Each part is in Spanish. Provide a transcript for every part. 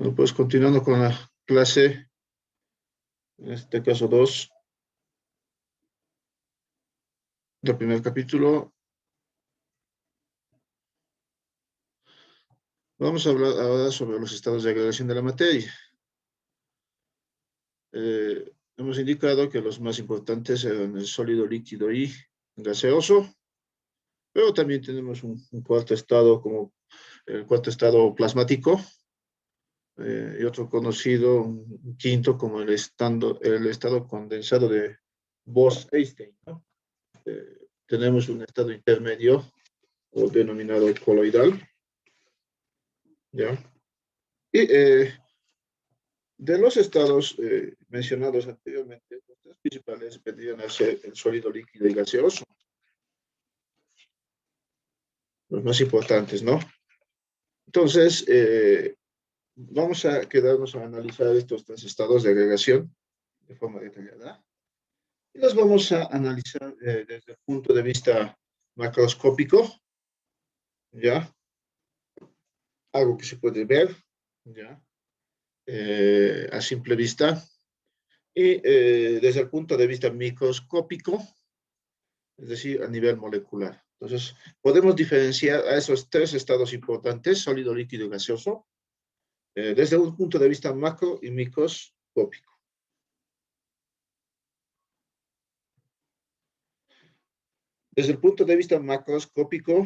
Bueno, pues continuando con la clase, en este caso 2 del primer capítulo, vamos a hablar ahora sobre los estados de agregación de la materia. Hemos indicado que los más importantes eran el sólido, líquido y gaseoso, pero también tenemos un cuarto estado como el cuarto estado plasmático, y otro conocido, un quinto como el estado condensado de Bose-Einstein, ¿no? Tenemos un estado intermedio o denominado coloidal, ¿ya? Y de los estados mencionados anteriormente, los tres principales vendrían a ser el sólido, líquido y gaseoso, los más importantes, ¿no? Entonces, vamos a quedarnos a analizar estos tres estados de agregación de forma detallada y los vamos a analizar desde el punto de vista macroscópico, ¿ya? Algo que se puede ver, ¿ya? A simple vista. Y desde el punto de vista microscópico, es decir, a nivel molecular. Entonces, podemos diferenciar a esos tres estados importantes, sólido, líquido y gaseoso, desde un punto de vista macro y microscópico. Desde el punto de vista macroscópico,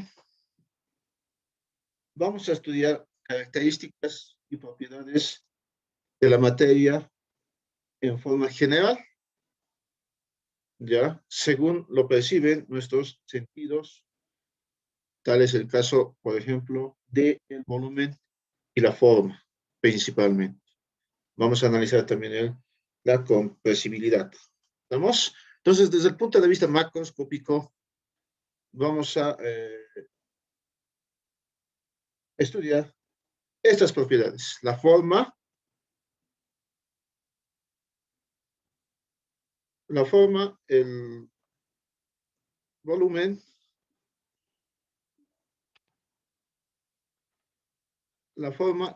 vamos a estudiar características y propiedades de la materia en forma general, ya, según lo perciben nuestros sentidos. Tal es el caso, por ejemplo, del volumen y la forma, principalmente. Vamos a analizar también la compresibilidad. ¿Vamos? Entonces, desde el punto de vista macroscópico, vamos a estudiar estas propiedades. La forma, el volumen,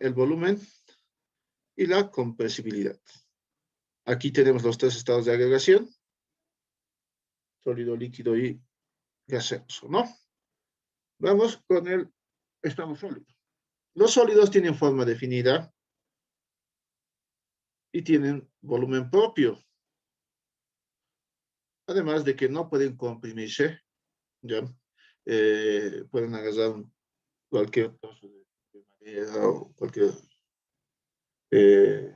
el volumen y la compresibilidad. Aquí tenemos los tres estados de agregación, sólido, líquido y gaseoso, ¿no? Vamos con el estado sólido. Los sólidos tienen forma definida y tienen volumen propio. Además de que no pueden comprimirse, ¿ya? Pueden agarrar cualquier trozo de madera o cualquier, en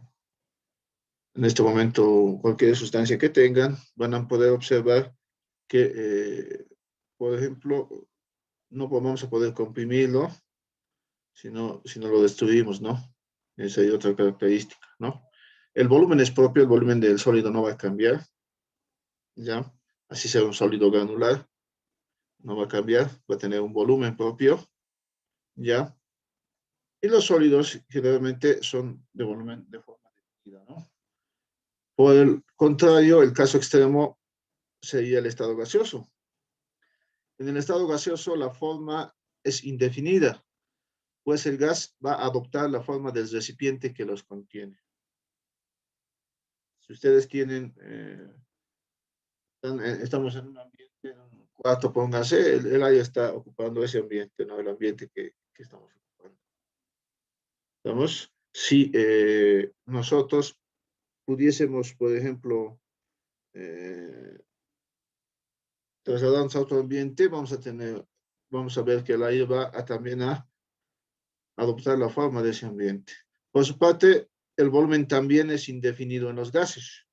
este momento, cualquier sustancia que tengan, van a poder observar que, por ejemplo, no vamos a poder comprimirlo si no lo destruimos, ¿no? Esa es otra característica, ¿no? El volumen es propio, el volumen del sólido no va a cambiar, ¿ya? Así sea un sólido granular, no va a cambiar, va a tener un volumen propio, ¿ya? Y los sólidos generalmente son de volumen de forma definida, ¿no? Por el contrario, el caso extremo sería el estado gaseoso. En el estado gaseoso la forma es indefinida, pues el gas va a adoptar la forma del recipiente que los contiene. Si ustedes tienen, estamos en un ambiente, en un cuarto, pónganse, el aire está ocupando ese ambiente, ¿no? El ambiente que estamos ocupando. ¿Estamos? Si nosotros pudiésemos, por ejemplo, trasladarnos a otro ambiente, vamos a ver que el aire va a también a adoptar la forma de ese ambiente. Por su parte, el volumen también es indefinido en los gases.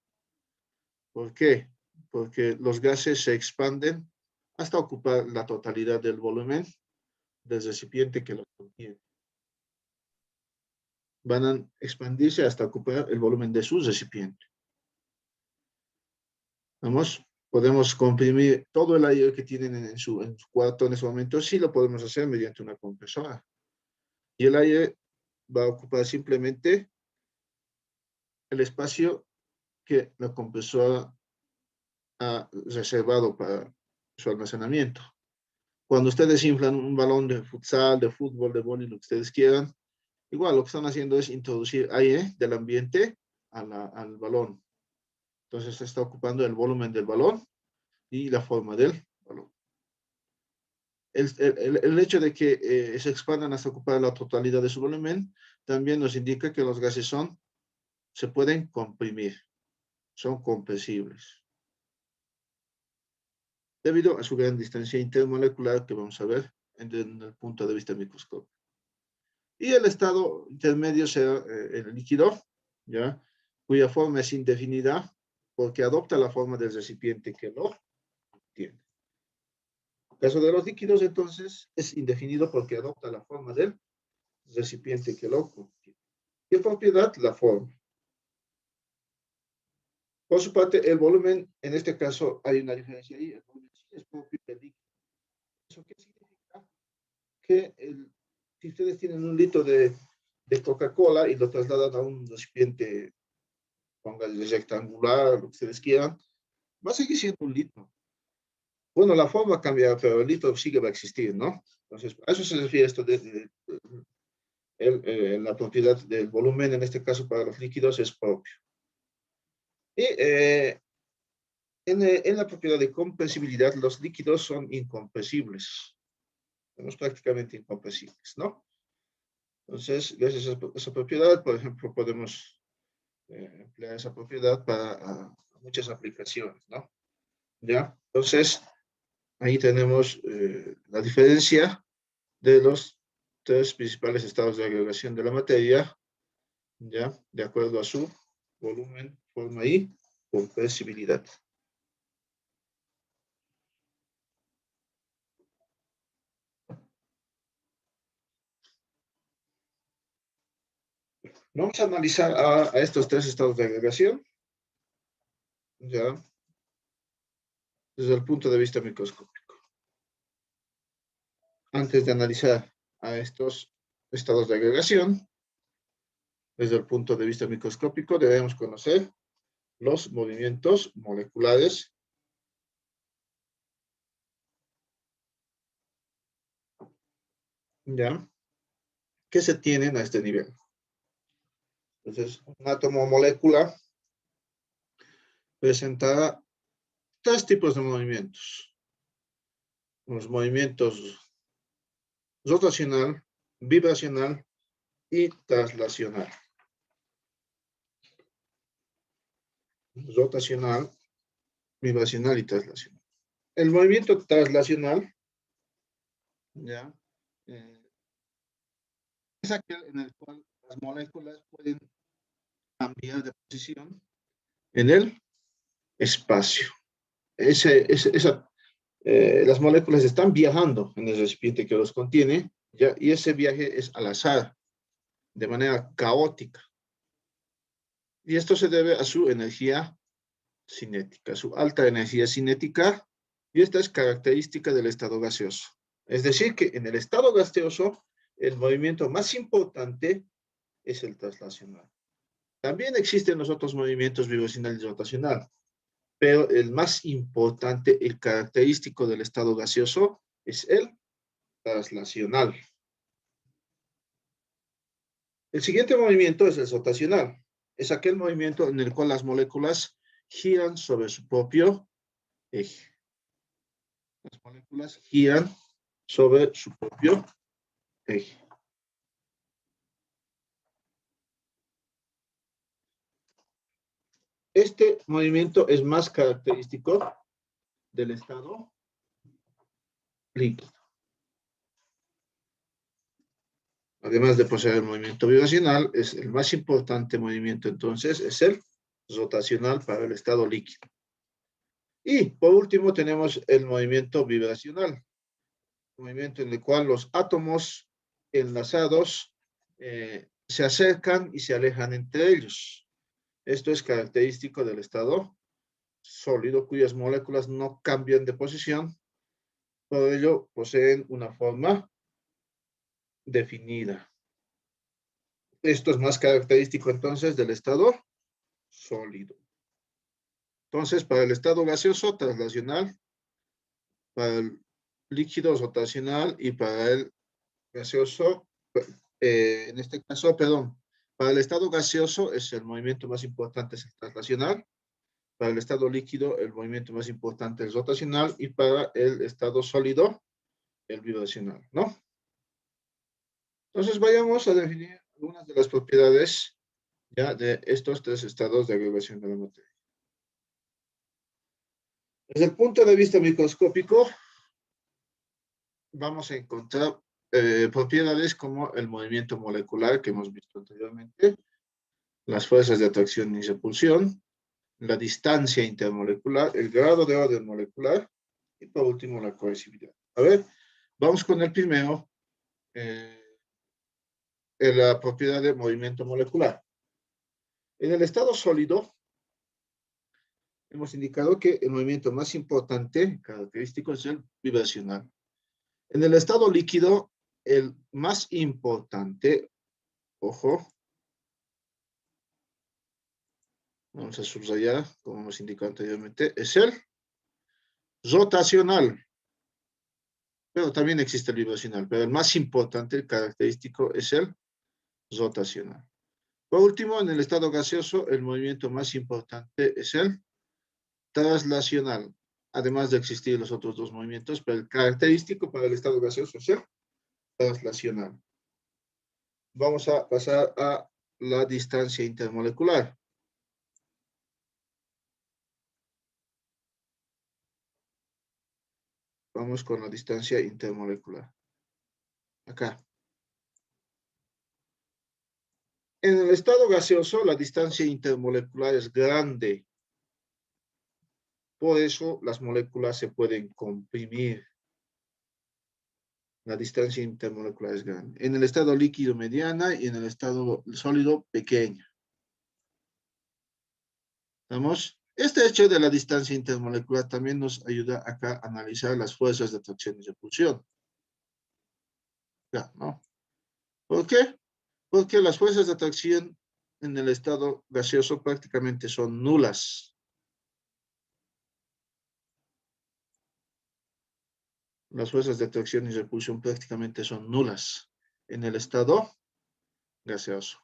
¿Por qué? Porque los gases se expanden hasta ocupar la totalidad del volumen del recipiente que los contiene. Van a expandirse hasta ocupar el volumen de su recipiente. Vamos, podemos comprimir todo el aire que tienen en su cuarto en ese momento, sí lo podemos hacer mediante una compresora. Y el aire va a ocupar simplemente el espacio que la compresora ha reservado para su almacenamiento. Cuando ustedes inflan un balón de futsal, de fútbol, de vóley, lo que ustedes quieran, igual lo que están haciendo es introducir aire del ambiente al balón. Entonces se está ocupando el volumen del balón y la forma del balón. El hecho de que se expandan hasta ocupar la totalidad de su volumen también nos indica que los gases se pueden comprimir, son compresibles, debido a su gran distancia intermolecular que vamos a ver en el punto de vista microscópico. Y el estado intermedio será el líquido, ¿ya? Cuya forma es indefinida porque adopta la forma del recipiente que lo tiene. En el caso de los líquidos, entonces, es indefinido porque adopta la forma del recipiente que lo contiene. ¿Qué propiedad? La forma. Por su parte, el volumen, en este caso, hay una diferencia ahí. El volumen sí es propio del líquido. ¿Eso qué significa? Que si ustedes tienen un litro de Coca-Cola y lo trasladan a un recipiente, pónganle rectangular, lo que ustedes quieran, va a seguir siendo un litro. Bueno, la forma cambia, pero el litro va a existir, ¿no? Entonces, a eso se refiere esto la propiedad del volumen, en este caso para los líquidos, es propio. Y en la propiedad de compresibilidad, los líquidos son incompresibles. Somos prácticamente incompresibles, ¿no? Entonces, gracias a esa propiedad, por ejemplo, podemos emplear esa propiedad para muchas aplicaciones, ¿no? ¿Ya? Entonces, ahí tenemos la diferencia de los tres principales estados de agregación de la materia, ¿ya? De acuerdo a su volumen, forma y compresibilidad. Vamos a analizar a estos tres estados de agregación, ¿ya? Desde el punto de vista microscópico. Antes de analizar a estos estados de agregación, desde el punto de vista microscópico, debemos conocer los movimientos moleculares ¿ya? Que se tienen a este nivel. Entonces, un átomo o molécula presentará tres tipos de movimientos. Los movimientos rotacional, vibracional y traslacional. Rotacional, vibracional y traslacional. El movimiento traslacional, ¿ya? Es aquel en el cual las moléculas pueden cambiar de posición en el espacio. Las moléculas están viajando en el recipiente que los contiene, ¿ya? Y ese viaje es al azar, de manera caótica. Y esto se debe a su energía cinética, su alta energía cinética, y esta es característica del estado gaseoso. Es decir, que en el estado gaseoso, el movimiento más importante es el traslacional. También existen los otros movimientos vibracional y rotacional, pero el más importante, el característico del estado gaseoso, es el traslacional. El siguiente movimiento es el rotacional. Es aquel movimiento en el cual las moléculas giran sobre su propio eje. Las moléculas giran sobre su propio eje. Este movimiento es más característico del estado líquido. Además de poseer el movimiento vibracional, es el más importante movimiento entonces, es el rotacional para el estado líquido. Y por último tenemos el movimiento vibracional, movimiento en el cual los átomos enlazados se acercan y se alejan entre ellos. Esto es característico del estado sólido, cuyas moléculas no cambian de posición, por ello poseen una forma definida. Esto es más característico entonces del estado sólido. Entonces, para el estado gaseoso, traslacional, para el líquido rotacional y para el gaseoso, en este caso, perdón, para el estado gaseoso es el movimiento más importante es el translacional, para el estado líquido el movimiento más importante es rotacional y para el estado sólido el vibracional, ¿no? Entonces vayamos a definir algunas de las propiedades ya de estos tres estados de agregación de la materia. Desde el punto de vista microscópico, vamos a encontrar propiedades como el movimiento molecular que hemos visto anteriormente, las fuerzas de atracción y repulsión, la distancia intermolecular, el grado de orden molecular y por último la cohesividad. A ver, vamos con el primero, la propiedad de movimiento molecular. En el estado sólido, hemos indicado que el movimiento más importante, característico, es el vibracional. En el estado líquido, el más importante, ojo, vamos a subrayar, como hemos indicado anteriormente, es el rotacional. Pero también existe el vibracional, pero el más importante, el característico, es el rotacional. Por último, en el estado gaseoso, el movimiento más importante es el translacional, además de existir los otros dos movimientos, pero el característico para el estado gaseoso es el translacional. Vamos a pasar a la distancia intermolecular. Vamos con la distancia intermolecular. Acá. En el estado gaseoso, la distancia intermolecular es grande. Por eso las moléculas se pueden comprimir. La distancia intermolecular es grande. En el estado líquido mediana y en el estado sólido pequeña. ¿Vamos? Este hecho de la distancia intermolecular también nos ayuda acá a analizar las fuerzas de atracción y repulsión. Ya, ¿no? ¿Por qué? Porque las fuerzas de atracción en el estado gaseoso prácticamente son nulas. Las fuerzas de atracción y repulsión prácticamente son nulas en el estado gaseoso.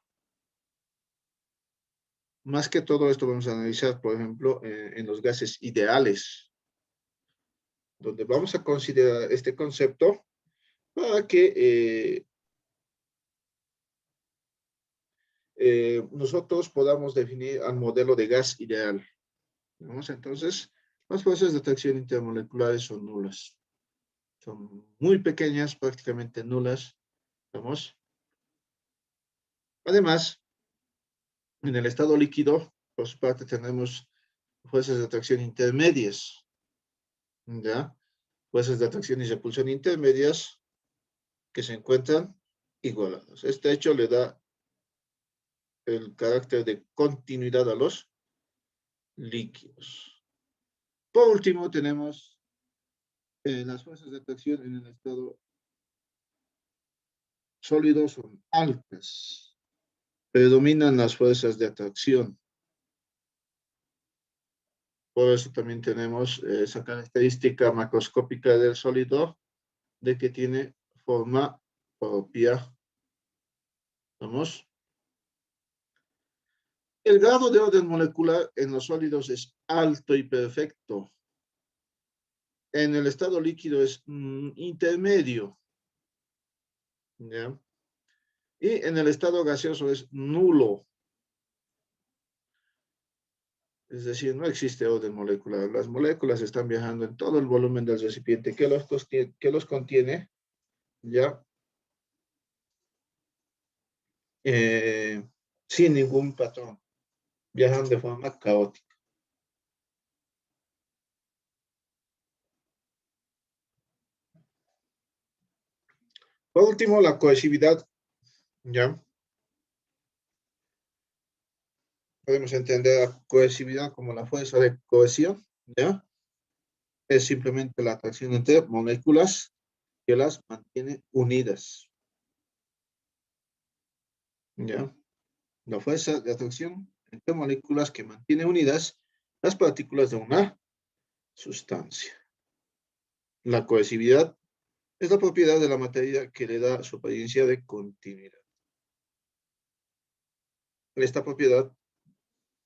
Más que todo esto vamos a analizar, por ejemplo, en los gases ideales, donde vamos a considerar este concepto para que nosotros podamos definir al modelo de gas ideal. ¿Vamos? Entonces, las fuerzas de atracción intermoleculares son nulas. Son muy pequeñas, prácticamente nulas. ¿Vamos? Además, en el estado líquido, por su parte, tenemos fuerzas de atracción intermedias. ¿Ya? Fuerzas de atracción y repulsión intermedias que se encuentran igualadas. Este hecho le da el carácter de continuidad a los líquidos. Por último, tenemos las fuerzas de atracción en el estado sólido son altas. Predominan las fuerzas de atracción. Por eso también tenemos esa característica macroscópica del sólido de que tiene forma propia. ¿Vamos? El grado de orden molecular en los sólidos es alto y perfecto. En el estado líquido es intermedio. ¿Ya? Y en el estado gaseoso es nulo. Es decir, no existe orden molecular. Las moléculas están viajando en todo el volumen del recipiente que los contiene, ¿ya? Eh, sin ningún patrón. Viajan de forma caótica. Por último, la cohesividad, ¿ya? Podemos entender la cohesividad como la fuerza de cohesión, ¿ya? Es simplemente la atracción entre moléculas que las mantiene unidas, ¿ya? La fuerza de atracción entre moléculas que mantiene unidas las partículas de una sustancia. La cohesividad es la propiedad de la materia que le da su apariencia de continuidad. esta propiedad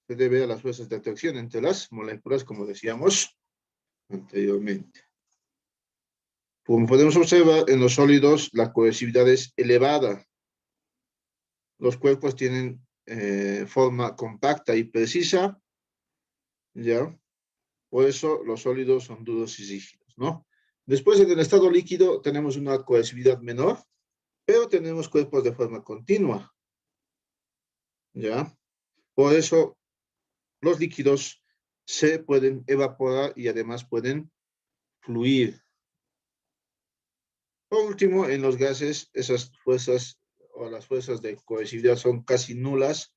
se debe a las fuerzas de atracción entre las moléculas, como decíamos anteriormente. Como podemos observar, en los sólidos la cohesividad es elevada. Los cuerpos tienen forma compacta y precisa, ¿ya? Por eso los sólidos son duros y rígidos, ¿no? Después, en el estado líquido, tenemos una cohesividad menor, pero tenemos cuerpos de forma continua, ¿ya? Por eso los líquidos se pueden evaporar y además pueden fluir. Por último, en los gases, esas fuerzas o las fuerzas de cohesividad son casi nulas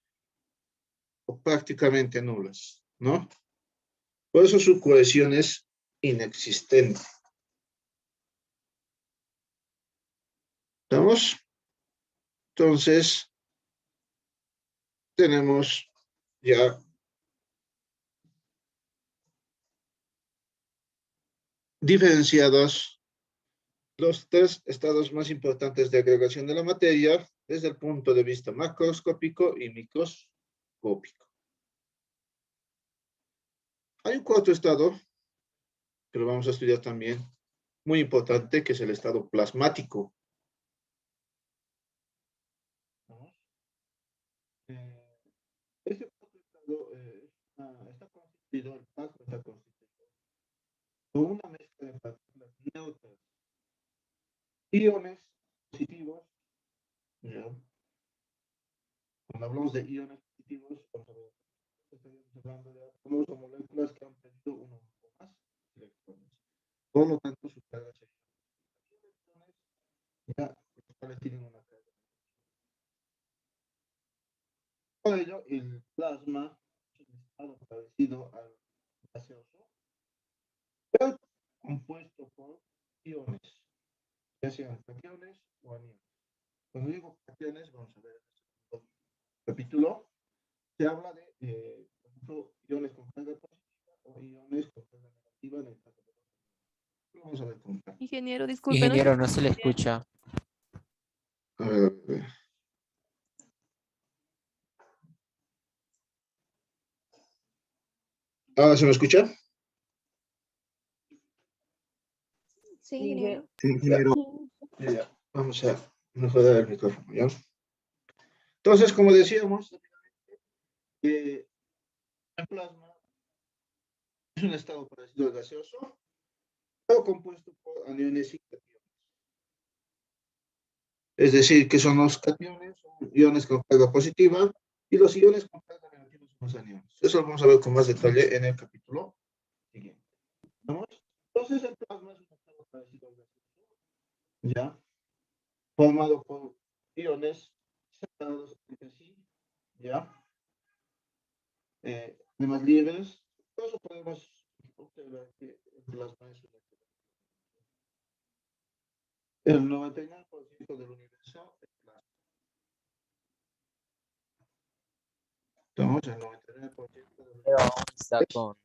o prácticamente nulas, ¿no? Por eso su cohesión es inexistente. ¿Estamos? Entonces, tenemos ya diferenciados los tres estados más importantes de agregación de la materia desde el punto de vista macroscópico y microscópico. Hay un cuarto estado, que lo vamos a estudiar también, muy importante, que es el estado plasmático. Este cuarto estado está constituido, el plasma está constituido por una mezcla de partículas neutras, iones positivos, ¿ya? Cuando hablamos de iones positivos, estaríamos hablando de átomos o moléculas que han perdido uno o más electrones. Por lo tanto, su carga sería electrones, ya, los cuales tienen una carga. Por ello, el plasma es un estado parecido al gaseoso, pero compuesto por iones, ya sean cationes o aniones. Cuando digo cationes, vamos a ver en el segundo capítulo, se habla de, por ejemplo, iones con carga positiva o iones con carga negativa en el caso de los. Vamos a ver con calma. Ingeniero, disculpe, no se Ingeniero, no se le escucha bien. escucha. A ver, a ver. ¿Ahora se me escucha? Sí, ingeniero. Sí, ingeniero. Ya. Vamos a mejorar el micrófono, ¿ya? Entonces, como decíamos, el plasma es un estado parecido al gaseoso, pero compuesto por aniones y cationes. Es decir, que son los cationes, son iones con carga positiva, y los iones con carga negativa son los aniones. Eso lo vamos a ver con más detalle en el capítulo siguiente. ¿Vamos? Entonces, el plasma es un estado parecido al gaseoso, ¿ya? Formado por iones separados entre sí, ¿ya? Además libres. Por eso podemos observar que el plasma es una. El 99% del universo es plasma. Estamos en el 99% del Pero universo aún está es con...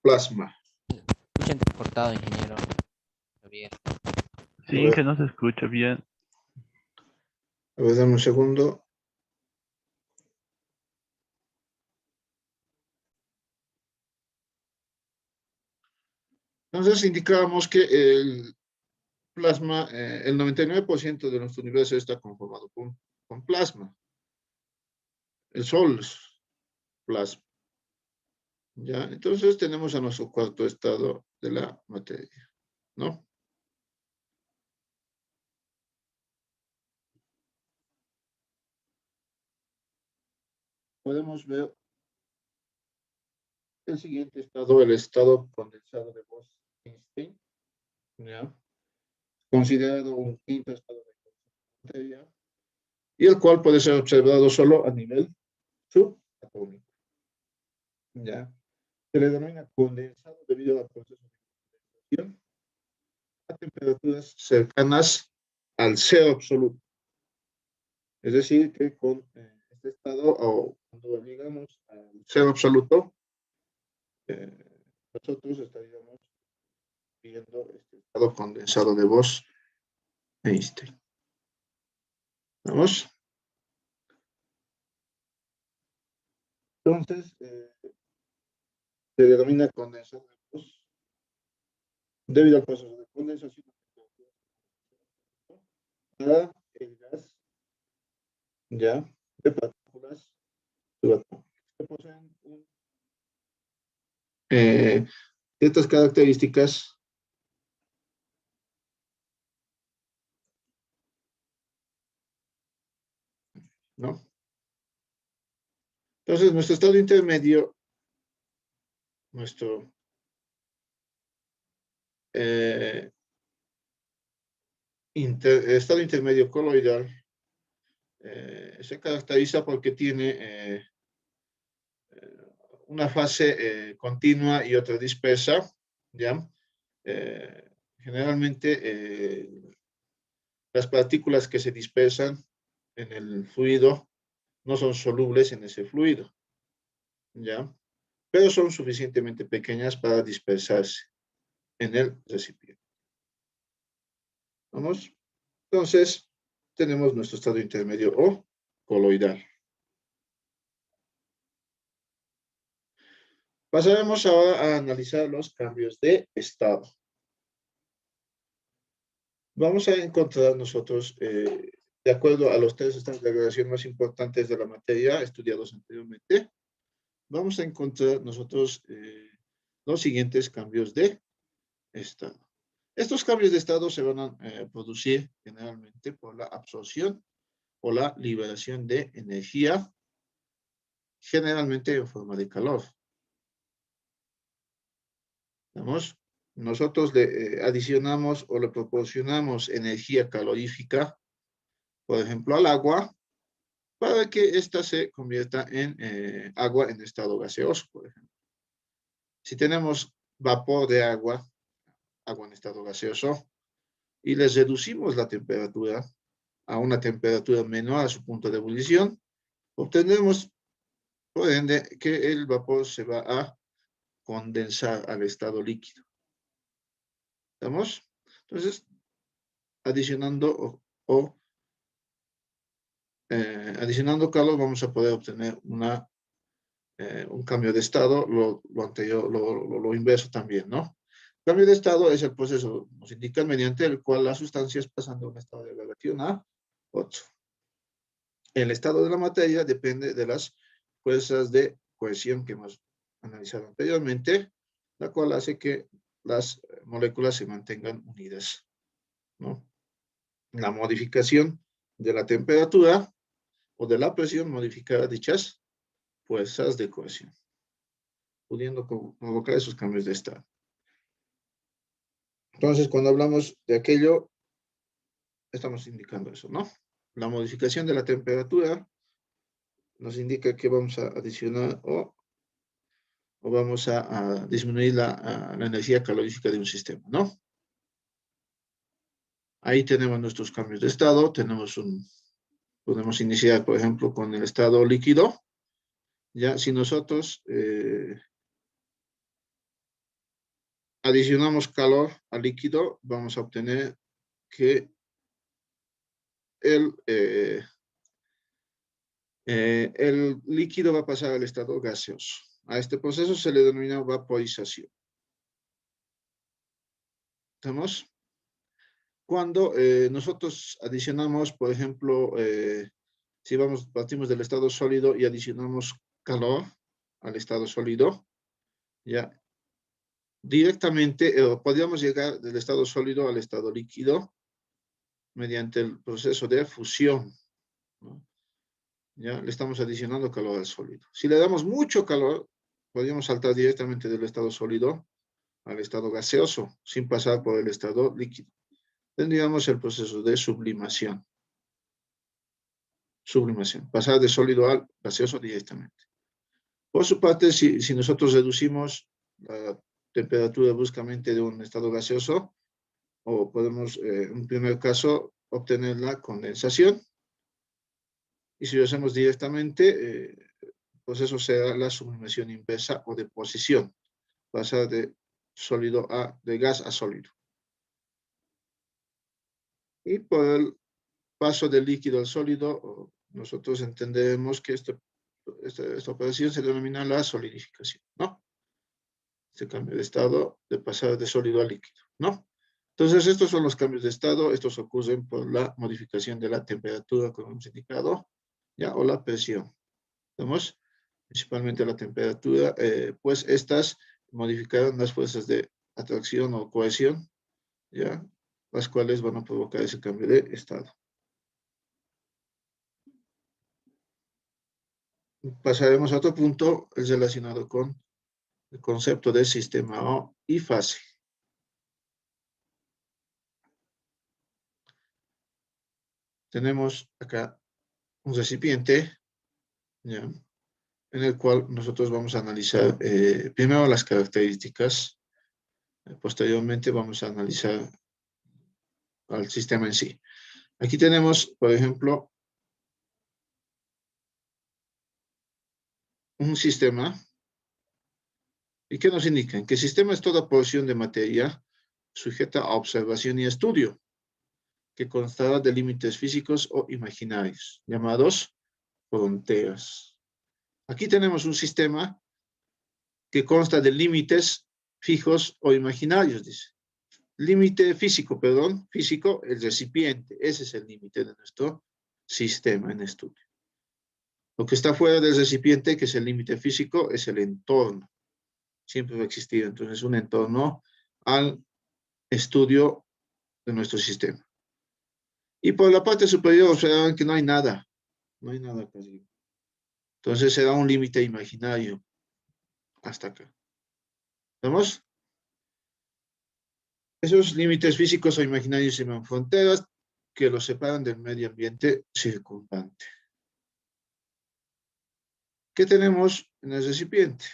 plasma. Escucha entrecortado, ingeniero. Javier. Sí, que no se escucha bien. A ver, dame un segundo. Entonces indicábamos que el plasma, el 99% de nuestro universo está conformado con plasma. El Sol es plasma. ¿Ya? Entonces tenemos a nuestro cuarto estado de la materia, ¿no? Podemos ver el siguiente estado, el estado condensado de Bose-Einstein, ¿ya? Considerado un quinto estado de materia, y el cual puede ser observado solo a nivel subatómico, ¿ya? Se le denomina condensado debido al proceso de condensación a temperaturas cercanas al cero absoluto. Es decir, que con este estado, o cuando llegamos al cero absoluto, nosotros estaríamos viendo este estado condensado de Bose-Einstein. ¿Vamos? Entonces, se denomina condensación de luz debido al proceso de condensación para el gas, ya, de partículas subatómicas que poseen ciertas características ¿no? Entonces, nuestro estado intermedio, nuestro estado intermedio coloidal se caracteriza porque tiene una fase continua y otra dispersa, ¿ya? Generalmente las partículas que se dispersan en el fluido no son solubles en ese fluido, ¿ya? Pero son suficientemente pequeñas para dispersarse en el recipiente. ¿Vamos? Entonces, tenemos nuestro estado intermedio o coloidal. Pasaremos ahora a analizar los cambios de estado. Vamos a encontrar nosotros, de acuerdo a los tres estados de gradación más importantes de la materia estudiados anteriormente, vamos a encontrar nosotros los siguientes cambios de estado. Estos cambios de estado se van a producir generalmente por la absorción o la liberación de energía, generalmente en forma de calor. ¿Vamos? Nosotros le adicionamos o le proporcionamos energía calorífica, por ejemplo, al agua, para que ésta se convierta en agua en estado gaseoso, por ejemplo. Si tenemos vapor de agua, agua en estado gaseoso, y les reducimos la temperatura a una temperatura menor a su punto de ebullición, obtendremos, por ende, que el vapor se va a condensar al estado líquido. ¿Estamos? Entonces, adicionando adicionando calor, vamos a poder obtener un cambio de estado, lo anterior, lo inverso también, ¿no? Cambio de estado es el proceso, nos indica, mediante el cual las sustancias pasan de un estado de gradación a otro. El estado de la materia depende de las fuerzas de cohesión que hemos analizado anteriormente, la cual hace que las moléculas se mantengan unidas, ¿no? La modificación de la temperatura o de la presión modificará dichas fuerzas de cohesión, pudiendo provocar esos cambios de estado. Entonces, cuando hablamos de aquello, estamos indicando eso, ¿no? La modificación de la temperatura nos indica que vamos a adicionar o vamos a disminuir la energía calorífica de un sistema, ¿no? Ahí tenemos nuestros cambios de estado, podemos iniciar, por ejemplo, con el estado líquido. Ya, si nosotros adicionamos calor al líquido, vamos a obtener que el líquido va a pasar al estado gaseoso. A este proceso se le denomina vaporización. ¿Estamos? Cuando nosotros adicionamos, por ejemplo, si partimos del estado sólido y adicionamos calor al estado sólido, ya directamente podríamos llegar del estado sólido al estado líquido mediante el proceso de fusión, ¿no? Ya le estamos adicionando calor al sólido. Si le damos mucho calor, podríamos saltar directamente del estado sólido al estado gaseoso, sin pasar por el estado líquido. Tendríamos el proceso de sublimación. Sublimación, pasar de sólido al gaseoso directamente. Por su parte, si nosotros reducimos la temperatura bruscamente de un estado gaseoso, o podemos, en un primer caso, obtener la condensación. Y si lo hacemos directamente, el proceso será la sublimación inversa o deposición, pasar de gas a sólido. Y por el paso del líquido al sólido, nosotros entenderemos que este esta operación se denomina la solidificación, ¿no? Este cambio de estado de pasar de sólido a líquido, ¿no? Entonces, estos son los cambios de estado. Estos ocurren por la modificación de la temperatura, como hemos indicado, ¿ya? O la presión. ¿Vemos? Principalmente la temperatura, pues estas modificaron las fuerzas de atracción o cohesión, ¿ya? Las cuales van a provocar ese cambio de estado. Pasaremos a otro punto, es relacionado con el concepto de sistema O y fase. Tenemos acá un recipiente, ¿ya? En el cual nosotros vamos a analizar primero las características, posteriormente vamos a analizar al sistema en sí. Aquí tenemos, por ejemplo, un sistema. ¿Y qué nos indican? Que el sistema es toda porción de materia sujeta a observación y estudio, que constará de límites físicos o imaginarios, llamados fronteras. Aquí tenemos un sistema que consta de límites fijos o imaginarios, dice. Límite físico, perdón, físico, el recipiente. Ese es el límite de nuestro sistema en estudio. Lo que está fuera del recipiente, que es el límite físico, es el entorno. Siempre va a existir, entonces, un entorno al estudio de nuestro sistema. Y por la parte superior observan que no hay nada. No hay nada acá arriba. Entonces será un límite imaginario hasta acá. ¿Vemos? Esos límites físicos o imaginarios se llaman fronteras que los separan del medio ambiente circundante. ¿Qué tenemos en el recipiente?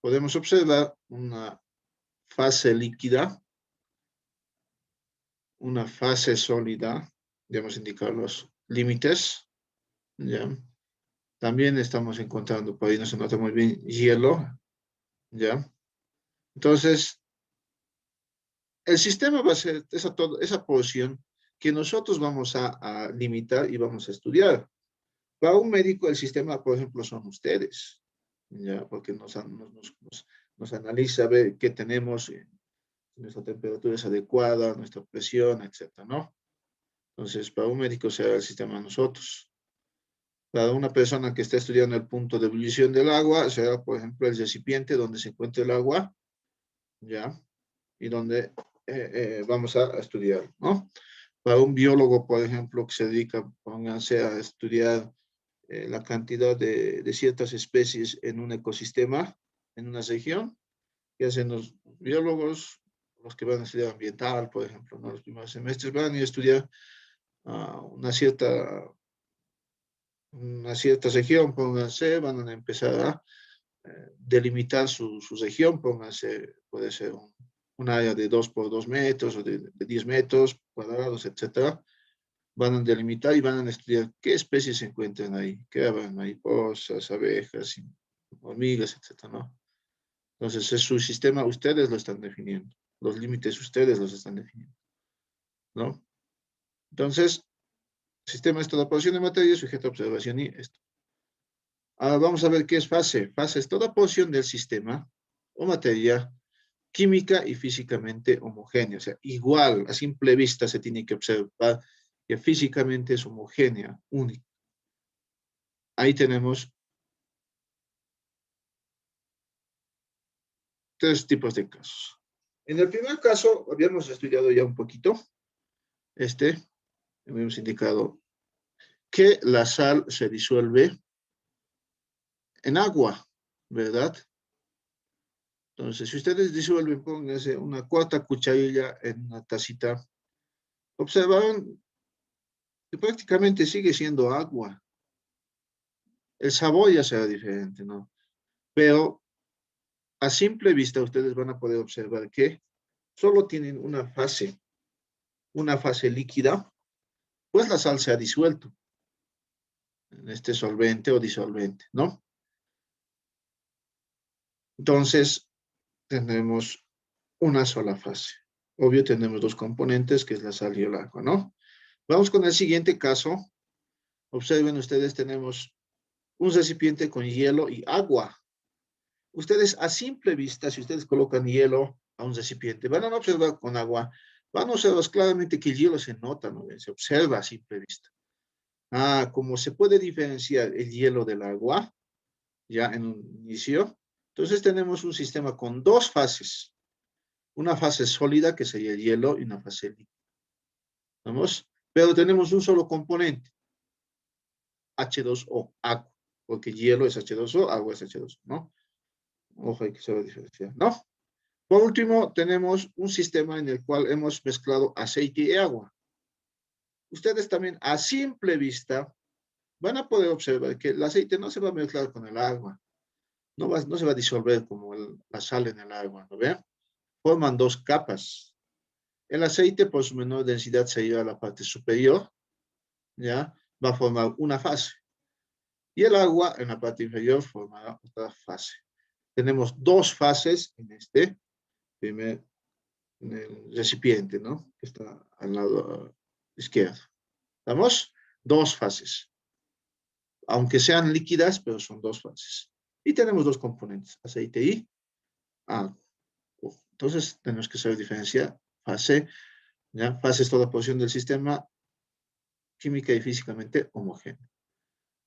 Podemos observar una fase líquida, una fase sólida, ya hemos indicado los límites, ¿ya? También estamos encontrando, por ahí no se nota muy bien, hielo, ¿ya? Entonces, el sistema va a ser esa porción que nosotros vamos a limitar y vamos a estudiar. Para un médico, el sistema, por ejemplo, son ustedes, ¿ya? Porque nos analiza, ve qué tenemos, nuestra temperatura es adecuada, nuestra presión, etcétera, ¿no? Entonces, para un médico será el sistema nosotros. Para una persona que está estudiando el punto de ebullición del agua, será, por ejemplo, el recipiente donde se encuentra el agua, ¿ya? Y donde vamos a estudiar, ¿no? Para un biólogo, por ejemplo, que se dedica, pónganse a estudiar la cantidad de ciertas especies en un ecosistema, en una región, que hacen los biólogos, los que van a estudiar ambiental, por ejemplo, ¿no? Los primeros semestres van a ir a estudiar una cierta región, pónganse, van a empezar a delimitar su región, pónganse, puede ser un área de 2 por 2 metros o de 10 metros cuadrados, etcétera. Van a delimitar y van a estudiar qué especies se encuentran ahí, qué habrá, mariposas, abejas, hormigas, etcétera, ¿no? Entonces, es su sistema, ustedes lo están definiendo. Los límites ustedes los están definiendo, ¿no? Entonces, el sistema es toda porción de materia sujeta a observación y esto. Ahora vamos a ver qué es fase. Fase es toda porción del sistema o materia química y físicamente homogénea. O sea, igual, a simple vista se tiene que observar que físicamente es homogénea, única. Ahí tenemos 3 tipos de casos. En el primer caso, habíamos estudiado ya un poquito. Hemos indicado que la sal se disuelve en agua, ¿verdad? Entonces, si ustedes disuelven, pónganse una 4 cucharilla en una tacita, observaron que prácticamente sigue siendo agua. El sabor ya será diferente, ¿no? Pero a simple vista ustedes van a poder observar que solo tienen una fase líquida, pues la sal se ha disuelto en este solvente o disolvente, ¿no? Entonces, tenemos una sola fase. Obvio, tenemos 2 componentes, que es la sal y el agua, ¿no? Vamos con el siguiente caso. Observen ustedes, tenemos un recipiente con hielo y agua. Ustedes a simple vista, si ustedes colocan hielo a un recipiente, van a observar con agua, van a observar claramente que el hielo se nota, ¿no? Se observa a simple vista. Como se puede diferenciar el hielo del agua, ya en un inicio, entonces tenemos un sistema con dos fases. Una fase sólida, que sería el hielo, y una fase líquida. ¿Vamos? Pero tenemos un solo componente, H2O, agua, porque hielo es H2O, agua es H2O, ¿no? Ojo, hay que saber diferenciar, ¿no? Por último, tenemos un sistema en el cual hemos mezclado aceite y agua. Ustedes también a simple vista van a poder observar que el aceite no se va a mezclar con el agua, no se va a disolver como la sal en el agua, ¿no ven? Forman dos capas. El aceite, por su menor densidad, se lleva a la parte superior, ¿ya? Va a formar una fase. Y el agua, en la parte inferior, formará otra fase. Tenemos dos fases en este primer en el recipiente, ¿no? Que está al lado izquierdo. ¿Estamos? Dos fases. Aunque sean líquidas, pero son dos fases. Y tenemos dos componentes, aceite y agua. Entonces, tenemos que saber diferenciar fase, ¿ya? Fase es toda porción del sistema química y físicamente homogéneo.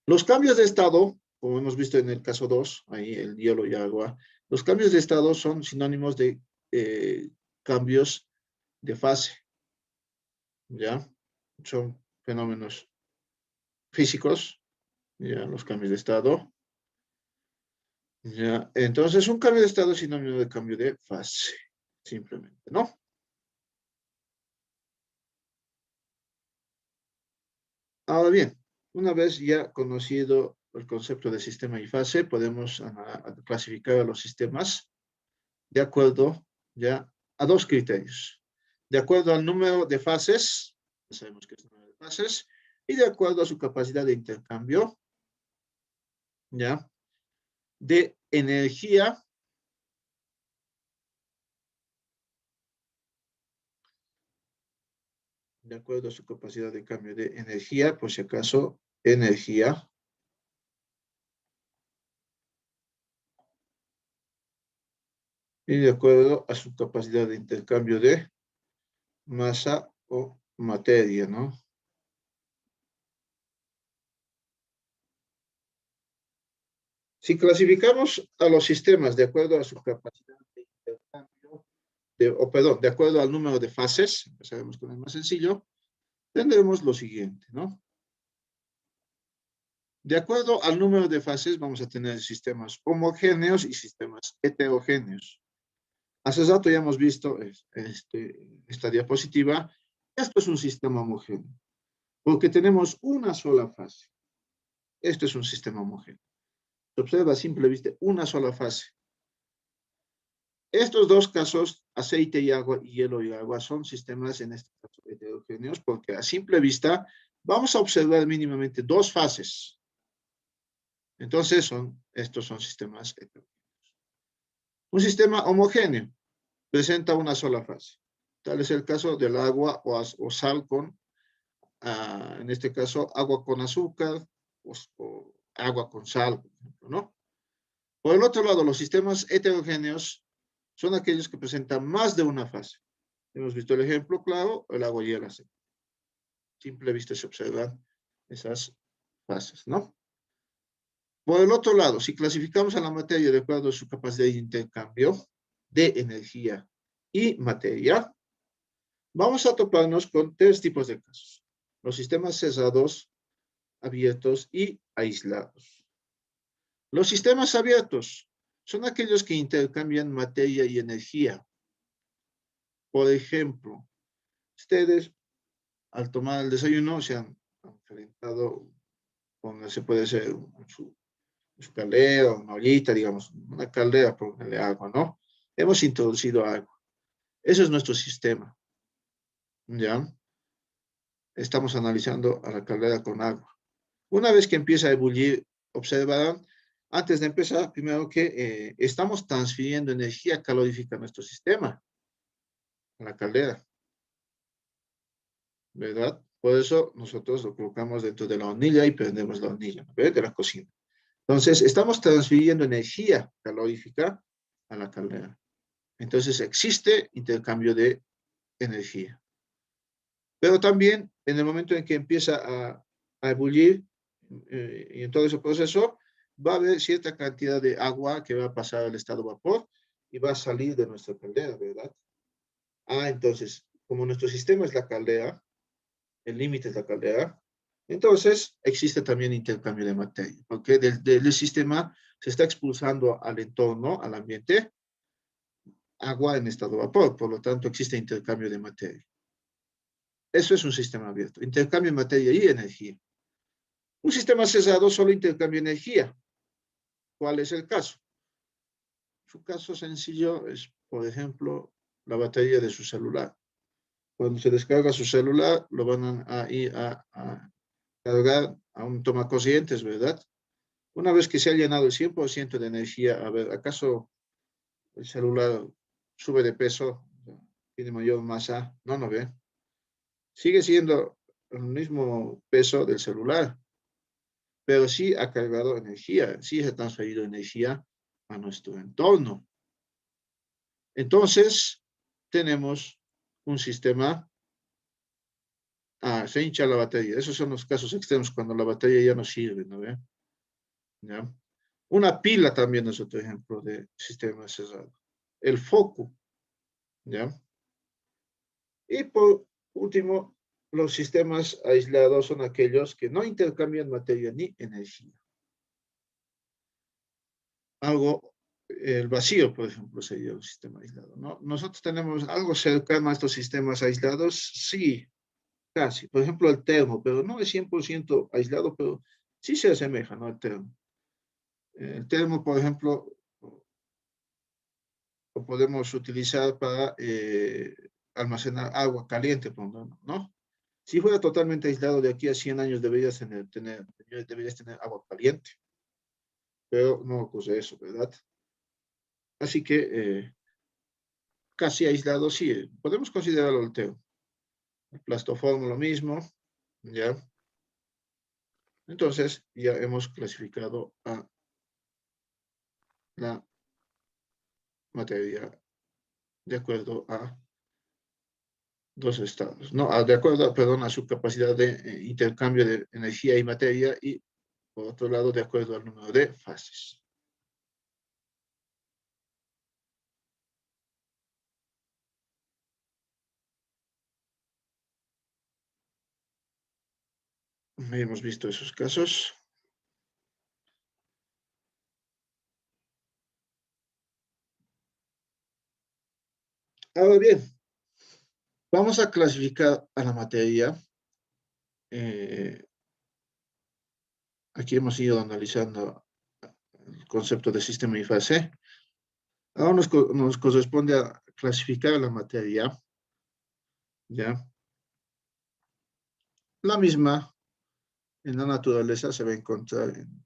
Los cambios de estado, como hemos visto en el caso 2, ahí el hielo y agua, los cambios de estado son sinónimos de cambios de fase, ¿ya? Son fenómenos físicos, ya, los cambios de estado. Ya, entonces un cambio de estado es sinónimo de cambio de fase, simplemente, ¿no? Ahora bien, una vez ya conocido el concepto de sistema y fase, podemos clasificar a los sistemas de acuerdo ya a dos criterios. De acuerdo al número de fases, ya sabemos que es el número de fases, y de acuerdo a su capacidad de intercambio, ya, de energía de acuerdo a su capacidad de cambio de energía, por si acaso, energía. Y de acuerdo a su capacidad de intercambio de masa o materia, ¿no? Si clasificamos a los sistemas de acuerdo a su capacidad de intercambio, de acuerdo al número de fases, empezaremos con el más sencillo, tendremos lo siguiente, ¿no? De acuerdo al número de fases, vamos a tener sistemas homogéneos y sistemas heterogéneos. Hace rato ya hemos visto esta diapositiva. Esto es un sistema homogéneo, porque tenemos una sola fase. Esto es un sistema homogéneo. Se observa a simple vista una sola fase. Estos dos casos, aceite y agua, y hielo y agua, son sistemas en este caso heterogéneos, porque a simple vista vamos a observar mínimamente dos fases. Entonces, estos son sistemas heterogéneos. Un sistema homogéneo presenta una sola fase. Tal es el caso del agua o sal con, en este caso, agua con azúcar o agua con sal, por ejemplo, ¿no? Por el otro lado, los sistemas heterogéneos son aquellos que presentan más de una fase. Hemos visto el ejemplo claro, el agua y el aceite. Simple vista se observan esas fases, ¿no? Por el otro lado, si clasificamos a la materia de acuerdo a su capacidad de intercambio de energía y materia, vamos a toparnos con tres tipos de casos. Los sistemas cerrados, abiertos y aislados. Los sistemas abiertos son aquellos que intercambian materia y energía. Por ejemplo, ustedes al tomar el desayuno se han calentado con, se puede ser su caldera, una ollita, digamos, una caldera, póngale agua, ¿no? Hemos introducido agua. Eso es nuestro sistema, ¿ya? Estamos analizando a la caldera con agua. Una vez que empieza a ebullir, observarán, antes de empezar, primero que estamos transfiriendo energía calorífica a nuestro sistema, a la caldera, ¿verdad? Por eso nosotros lo colocamos dentro de la hornilla y prendemos la hornilla, ¿ves? De la cocina. Entonces, estamos transfiriendo energía calorífica a la caldera. Entonces, existe intercambio de energía. Pero también, en el momento en que empieza a ebullir, y en todo ese proceso, va a haber cierta cantidad de agua que va a pasar al estado vapor y va a salir de nuestra caldera, ¿verdad? Entonces, como nuestro sistema es la caldera, el límite es la caldera, entonces existe también intercambio de materia, porque del sistema se está expulsando al entorno, al ambiente, agua en estado vapor, por lo tanto existe intercambio de materia. Eso es un sistema abierto, intercambio de materia y energía. Un sistema cerrado solo intercambia energía. ¿Cuál es el caso? Su caso sencillo es, por ejemplo, la batería de su celular. Cuando se descarga su celular, lo van a ir a cargar a un tomacorrientes, ¿verdad? Una vez que se ha llenado el 100% de energía, a ver, ¿acaso el celular sube de peso? ¿Tiene mayor masa? No, no ve. Sigue siendo el mismo peso del celular, pero sí ha cargado energía, sí ha transferido energía a nuestro entorno. Entonces, tenemos un sistema, se hincha la batería. Esos son los casos extremos cuando la batería ya no sirve, ¿no ve? ¿Ya? Una pila también es otro ejemplo de sistema cerrado. El foco, ¿ya? Y por último, los sistemas aislados son aquellos que no intercambian materia ni energía. El vacío, por ejemplo, sería un sistema aislado, ¿no? Nosotros tenemos algo cercano a estos sistemas aislados, sí, casi. Por ejemplo, el termo, pero no es 100% aislado, pero sí se asemeja, ¿no? El termo. El termo, por ejemplo, lo podemos utilizar para almacenar agua caliente, ¿no? Si fuera totalmente aislado, de aquí a 100 años deberías tener agua caliente, pero no ocurre eso, ¿verdad? Así que casi aislado, sí, podemos considerarlo el termo. El plastoformo lo mismo, ¿ya? Entonces, ya hemos clasificado a la materia de acuerdo a dos estados, no, de acuerdo, perdón, a su capacidad de intercambio de energía y materia y, por otro lado, de acuerdo al número de fases. Hemos visto esos casos. Ahora bien, vamos a clasificar a la materia. Aquí hemos ido analizando el concepto de sistema y fase. Ahora nos corresponde a clasificar la materia, ¿ya? La misma en la naturaleza se va a encontrar en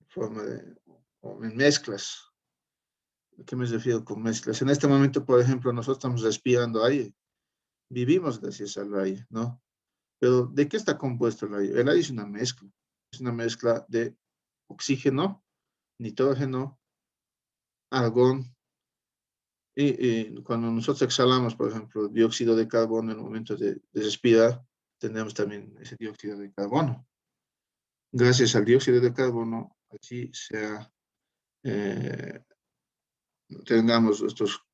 forma de, o en mezclas. ¿A qué me refiero con mezclas? En este momento, por ejemplo, nosotros estamos respirando aire, vivimos gracias al aire, ¿no? Pero ¿de qué está compuesto el aire? El aire es una mezcla de oxígeno, nitrógeno, argón, y cuando nosotros exhalamos, por ejemplo, dióxido de carbono en el momento de respirar, tenemos también ese dióxido de carbono. Gracias al dióxido de carbono, así eh, tengamos estos,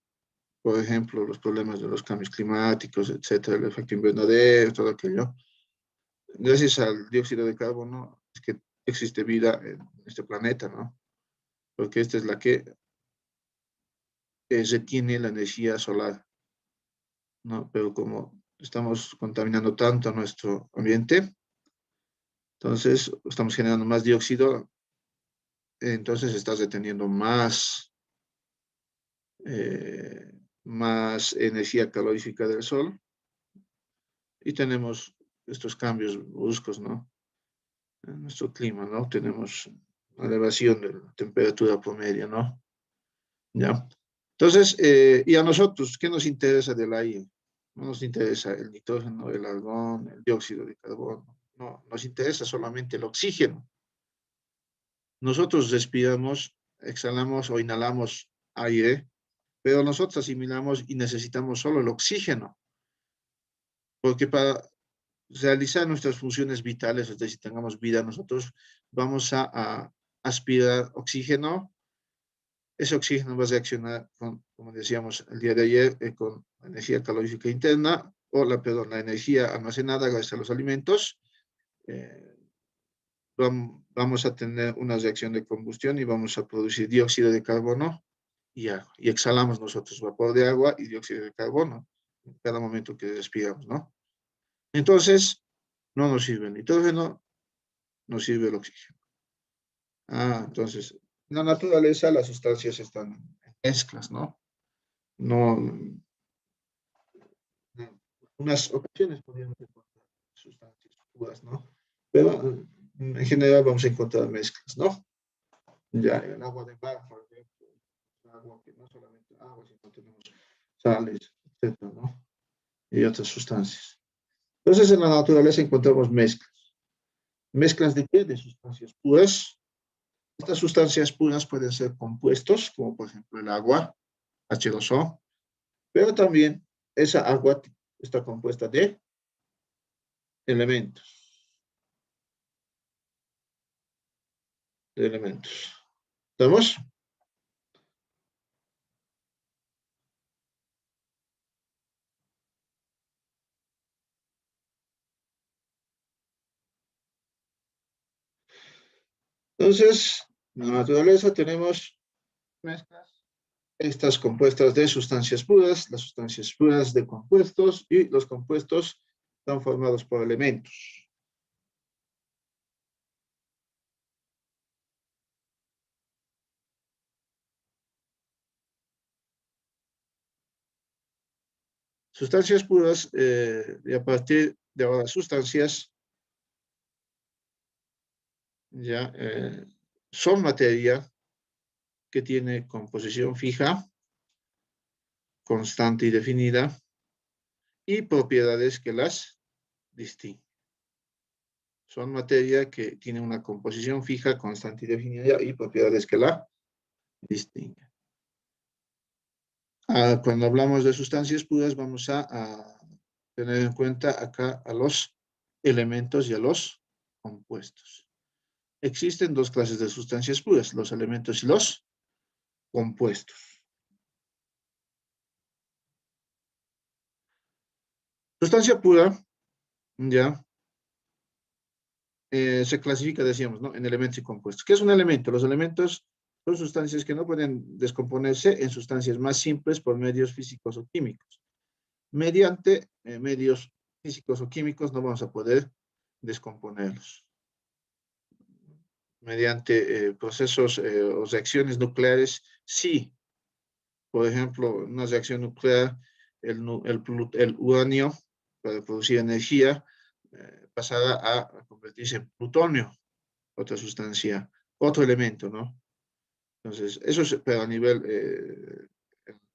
por ejemplo, los problemas de los cambios climáticos, etcétera, el efecto invernadero, todo aquello. Gracias al dióxido de carbono es que existe vida en este planeta, ¿no? Porque esta es la que retiene la energía solar, ¿no? Pero como estamos contaminando tanto nuestro ambiente, entonces estamos generando más dióxido, entonces estás reteniendo eh, más energía calorífica del sol y tenemos estos cambios bruscos, ¿no? En nuestro clima, ¿no? Tenemos una elevación de la temperatura promedio, ¿no? ¿Ya? Entonces, y a nosotros, ¿qué nos interesa del aire? No nos interesa el nitrógeno, el argón, el dióxido de carbono. No, nos interesa solamente el oxígeno. nosotros respiramos, exhalamos o inhalamos aire, pero nosotros asimilamos y necesitamos solo el oxígeno, porque para realizar nuestras funciones vitales, es decir, tengamos vida, nosotros vamos a aspirar oxígeno. Ese oxígeno va a reaccionar con, como decíamos el día de ayer, con energía calorífica interna, perdón, la energía almacenada gracias a los alimentos. Vamos a tener una reacción de combustión y vamos a producir dióxido de carbono y agua. Y exhalamos nosotros vapor de agua y dióxido de carbono en cada momento que respiramos, ¿no? Entonces, no nos sirve el nitrógeno, nos sirve el oxígeno. Entonces, en la naturaleza las sustancias están en mezclas, ¿no? No, en unas ocasiones podríamos encontrar sustancias puras, ¿no? Pero en general vamos a encontrar mezclas, ¿no? Ya el agua de mar, por ejemplo, agua que no solamente agua, sino tenemos sales, etcétera, ¿no? Y otras sustancias. Entonces, en la naturaleza encontramos mezclas. ¿Mezclas de qué? De sustancias puras. Estas sustancias puras pueden ser compuestos, como por ejemplo el agua, H2O, pero también esa agua está compuesta de elementos. De elementos. ¿Estamos? Entonces, en la naturaleza tenemos mezclas, estas compuestas de sustancias puras, las sustancias puras de compuestos y los compuestos están formados por elementos. Sustancias puras, y a partir de ahora sustancias, ya son materia que tiene composición fija, constante y definida, y propiedades que las distinguen. Son materia que tiene una composición fija, constante y definida, y propiedades que la distinguen. Cuando hablamos de sustancias puras, vamos a tener en cuenta acá a los elementos y a los compuestos. Existen dos clases de sustancias puras, los elementos y los compuestos. Sustancia pura, ya, se clasifica, decíamos, ¿no? En elementos y compuestos. ¿Qué es un elemento? Los elementos son sustancias que no pueden descomponerse en sustancias más simples por medios físicos o químicos. Mediante medios físicos o químicos no vamos a poder descomponerlos. Mediante procesos o reacciones nucleares, sí. Por ejemplo, una reacción nuclear, el uranio, para producir energía, pasará a convertirse en plutonio, otra sustancia, otro elemento, ¿no? Entonces, eso es pero a nivel,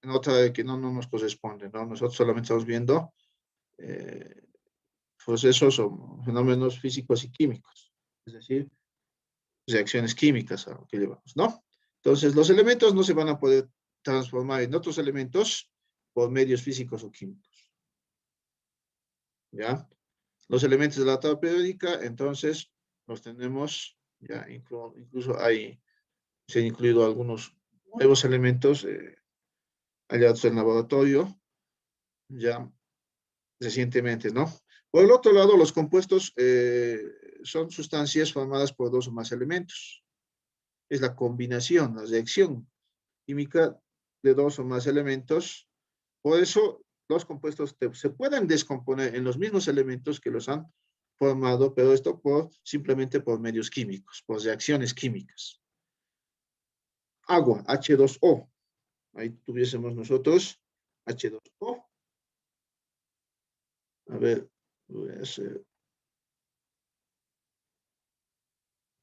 en otra de que no nos corresponde, ¿no? Nosotros solamente estamos viendo procesos o fenómenos físicos y químicos, es decir, reacciones químicas a lo que llevamos, ¿no? Entonces, los elementos no se van a poder transformar en otros elementos por medios físicos o químicos. ¿Ya? Los elementos de la tabla periódica, entonces, los tenemos, ya incluso se han incluido algunos nuevos elementos hallados en laboratorio, ya recientemente, ¿no? Por el otro lado, los compuestos son sustancias formadas por dos o más elementos. Es la combinación, la reacción química de dos o más elementos. Por eso los compuestos se pueden descomponer en los mismos elementos que los han formado, pero esto simplemente por medios químicos, por reacciones químicas. Agua, H2O. Ahí tuviésemos nosotros H2O. A ver, voy a hacer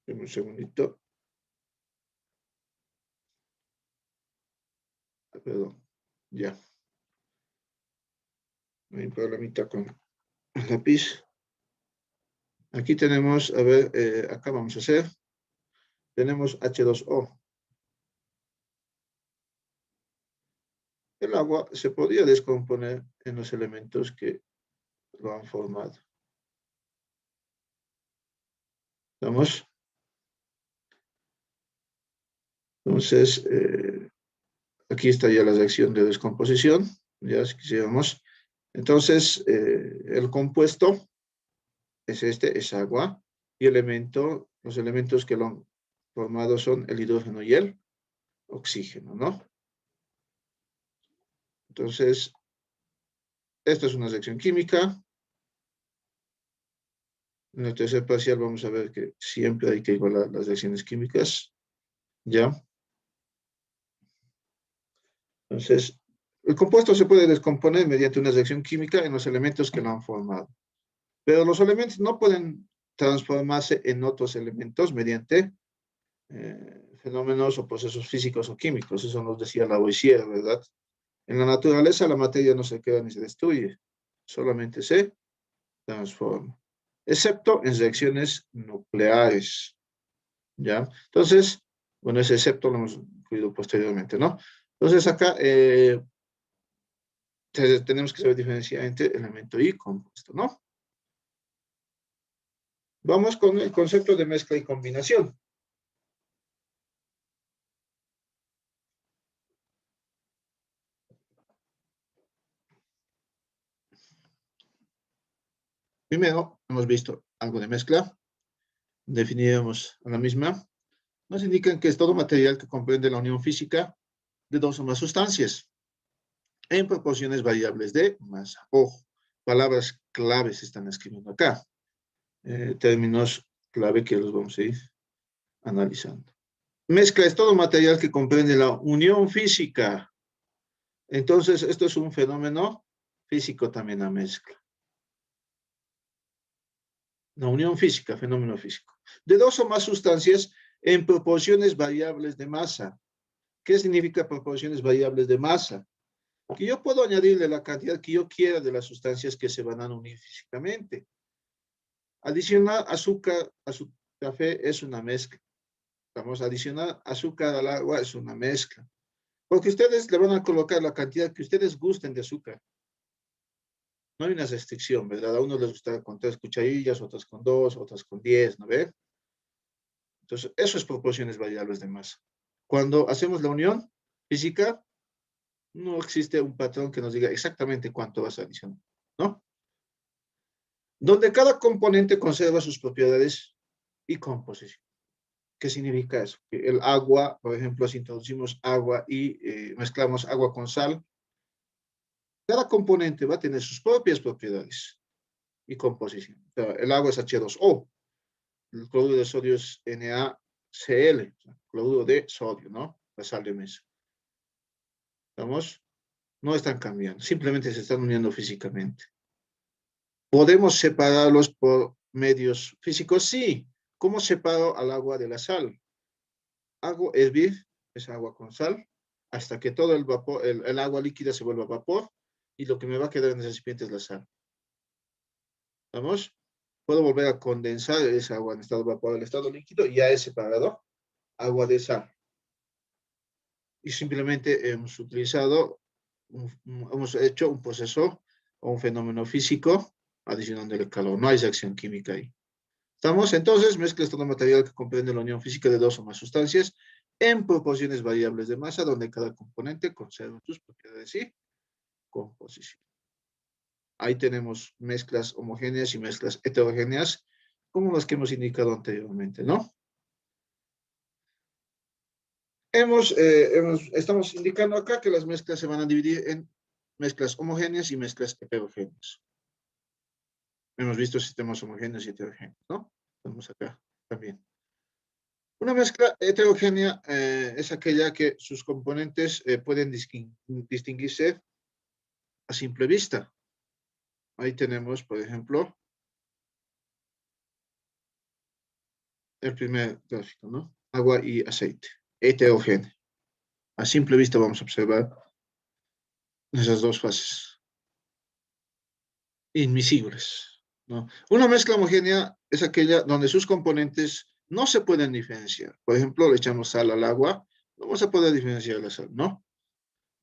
un segundito. Perdón, ya. No hay problemita con el lápiz. Aquí tenemos, a ver, acá vamos a hacer tenemos H2O. El agua se podría descomponer en los elementos que lo han formado. ¿Estamos? Entonces, aquí está ya la reacción de descomposición. Ya si quisiéramos. Entonces, el compuesto es este, es agua. Y los elementos que lo han formado son el hidrógeno y el oxígeno, ¿no? Entonces, esta es una reacción química. En el tercer parcial vamos a ver que siempre hay que igualar las reacciones químicas. ¿Ya? Entonces, el compuesto se puede descomponer mediante una reacción química en los elementos que lo han formado. Pero los elementos no pueden transformarse en otros elementos mediante fenómenos o procesos físicos o químicos. Eso nos decía Lavoisier, ¿verdad? En la naturaleza la materia no se crea ni se destruye, solamente se transforma, excepto en reacciones nucleares, ¿ya? Entonces, bueno, ese excepto lo hemos incluido posteriormente, ¿no? Entonces acá tenemos que saber diferenciar entre elemento y compuesto, ¿no? Vamos con el concepto de mezcla y combinación. Primero, hemos visto algo de mezcla, definiremos a la misma. Nos indican que es todo material que comprende la unión física de dos o más sustancias en proporciones variables de masa. Ojo, palabras claves se están escribiendo acá. Términos clave que los vamos a ir analizando. Mezcla es todo material que comprende la unión física. Entonces, esto es un fenómeno físico también, la mezcla. La unión física, fenómeno físico. De dos o más sustancias en proporciones variables de masa. ¿Qué significa proporciones variables de masa? Que yo puedo añadirle la cantidad que yo quiera de las sustancias que se van a unir físicamente. Adicionar azúcar a su café es una mezcla. Vamos a adicionar azúcar al agua es una mezcla. Porque ustedes le van a colocar la cantidad que ustedes gusten de azúcar. No hay una restricción, ¿verdad? A unos les gusta con 3 cucharillas, otras con 2, otras con 10, ¿no ve? Entonces, eso es proporciones variables de masa. Cuando hacemos la unión física, no existe un patrón que nos diga exactamente cuánto vas a adicionar, ¿no? Donde cada componente conserva sus propiedades y composición. ¿Qué significa eso? Que el agua, por ejemplo, si introducimos agua y mezclamos agua con sal, cada componente va a tener sus propias propiedades y composición. O sea, el agua es H2O, el cloruro de sodio es NaCl, o sea, cloruro de sodio, ¿no? La sal de mesa. ¿Estamos? No están cambiando, simplemente se están uniendo físicamente. ¿Podemos separarlos por medios físicos? Sí. ¿Cómo separo al agua de la sal? Hago hervir esa agua con sal hasta que todo el vapor, el agua líquida se vuelva vapor y lo que me va a quedar en el recipiente es la sal. ¿Vamos? Puedo volver a condensar esa agua en estado vapor al estado líquido y ya he separado agua de sal. Y simplemente hemos utilizado, hemos hecho un proceso o un fenómeno físico adicionándole calor. No hay reacción química ahí. ¿Estamos? Entonces, mezclas todo material que comprende la unión física de dos o más sustancias en proporciones variables de masa, donde cada componente conserva sus propiedades y composición. Ahí tenemos mezclas homogéneas y mezclas heterogéneas, como las que hemos indicado anteriormente, ¿no? Estamos indicando acá que las mezclas se van a dividir en mezclas homogéneas y mezclas heterogéneas. Hemos visto sistemas homogéneos y heterogéneos, ¿no? Estamos acá también. Una mezcla heterogénea es aquella que sus componentes pueden distinguirse a simple vista. Ahí tenemos, por ejemplo, el primer gráfico, ¿no? Agua y aceite, heterogéneo. A simple vista vamos a observar esas dos fases. Inmiscibles, ¿no? Una mezcla homogénea es aquella donde sus componentes no se pueden diferenciar. Por ejemplo, le echamos sal al agua, no vamos a poder diferenciar la sal, ¿no?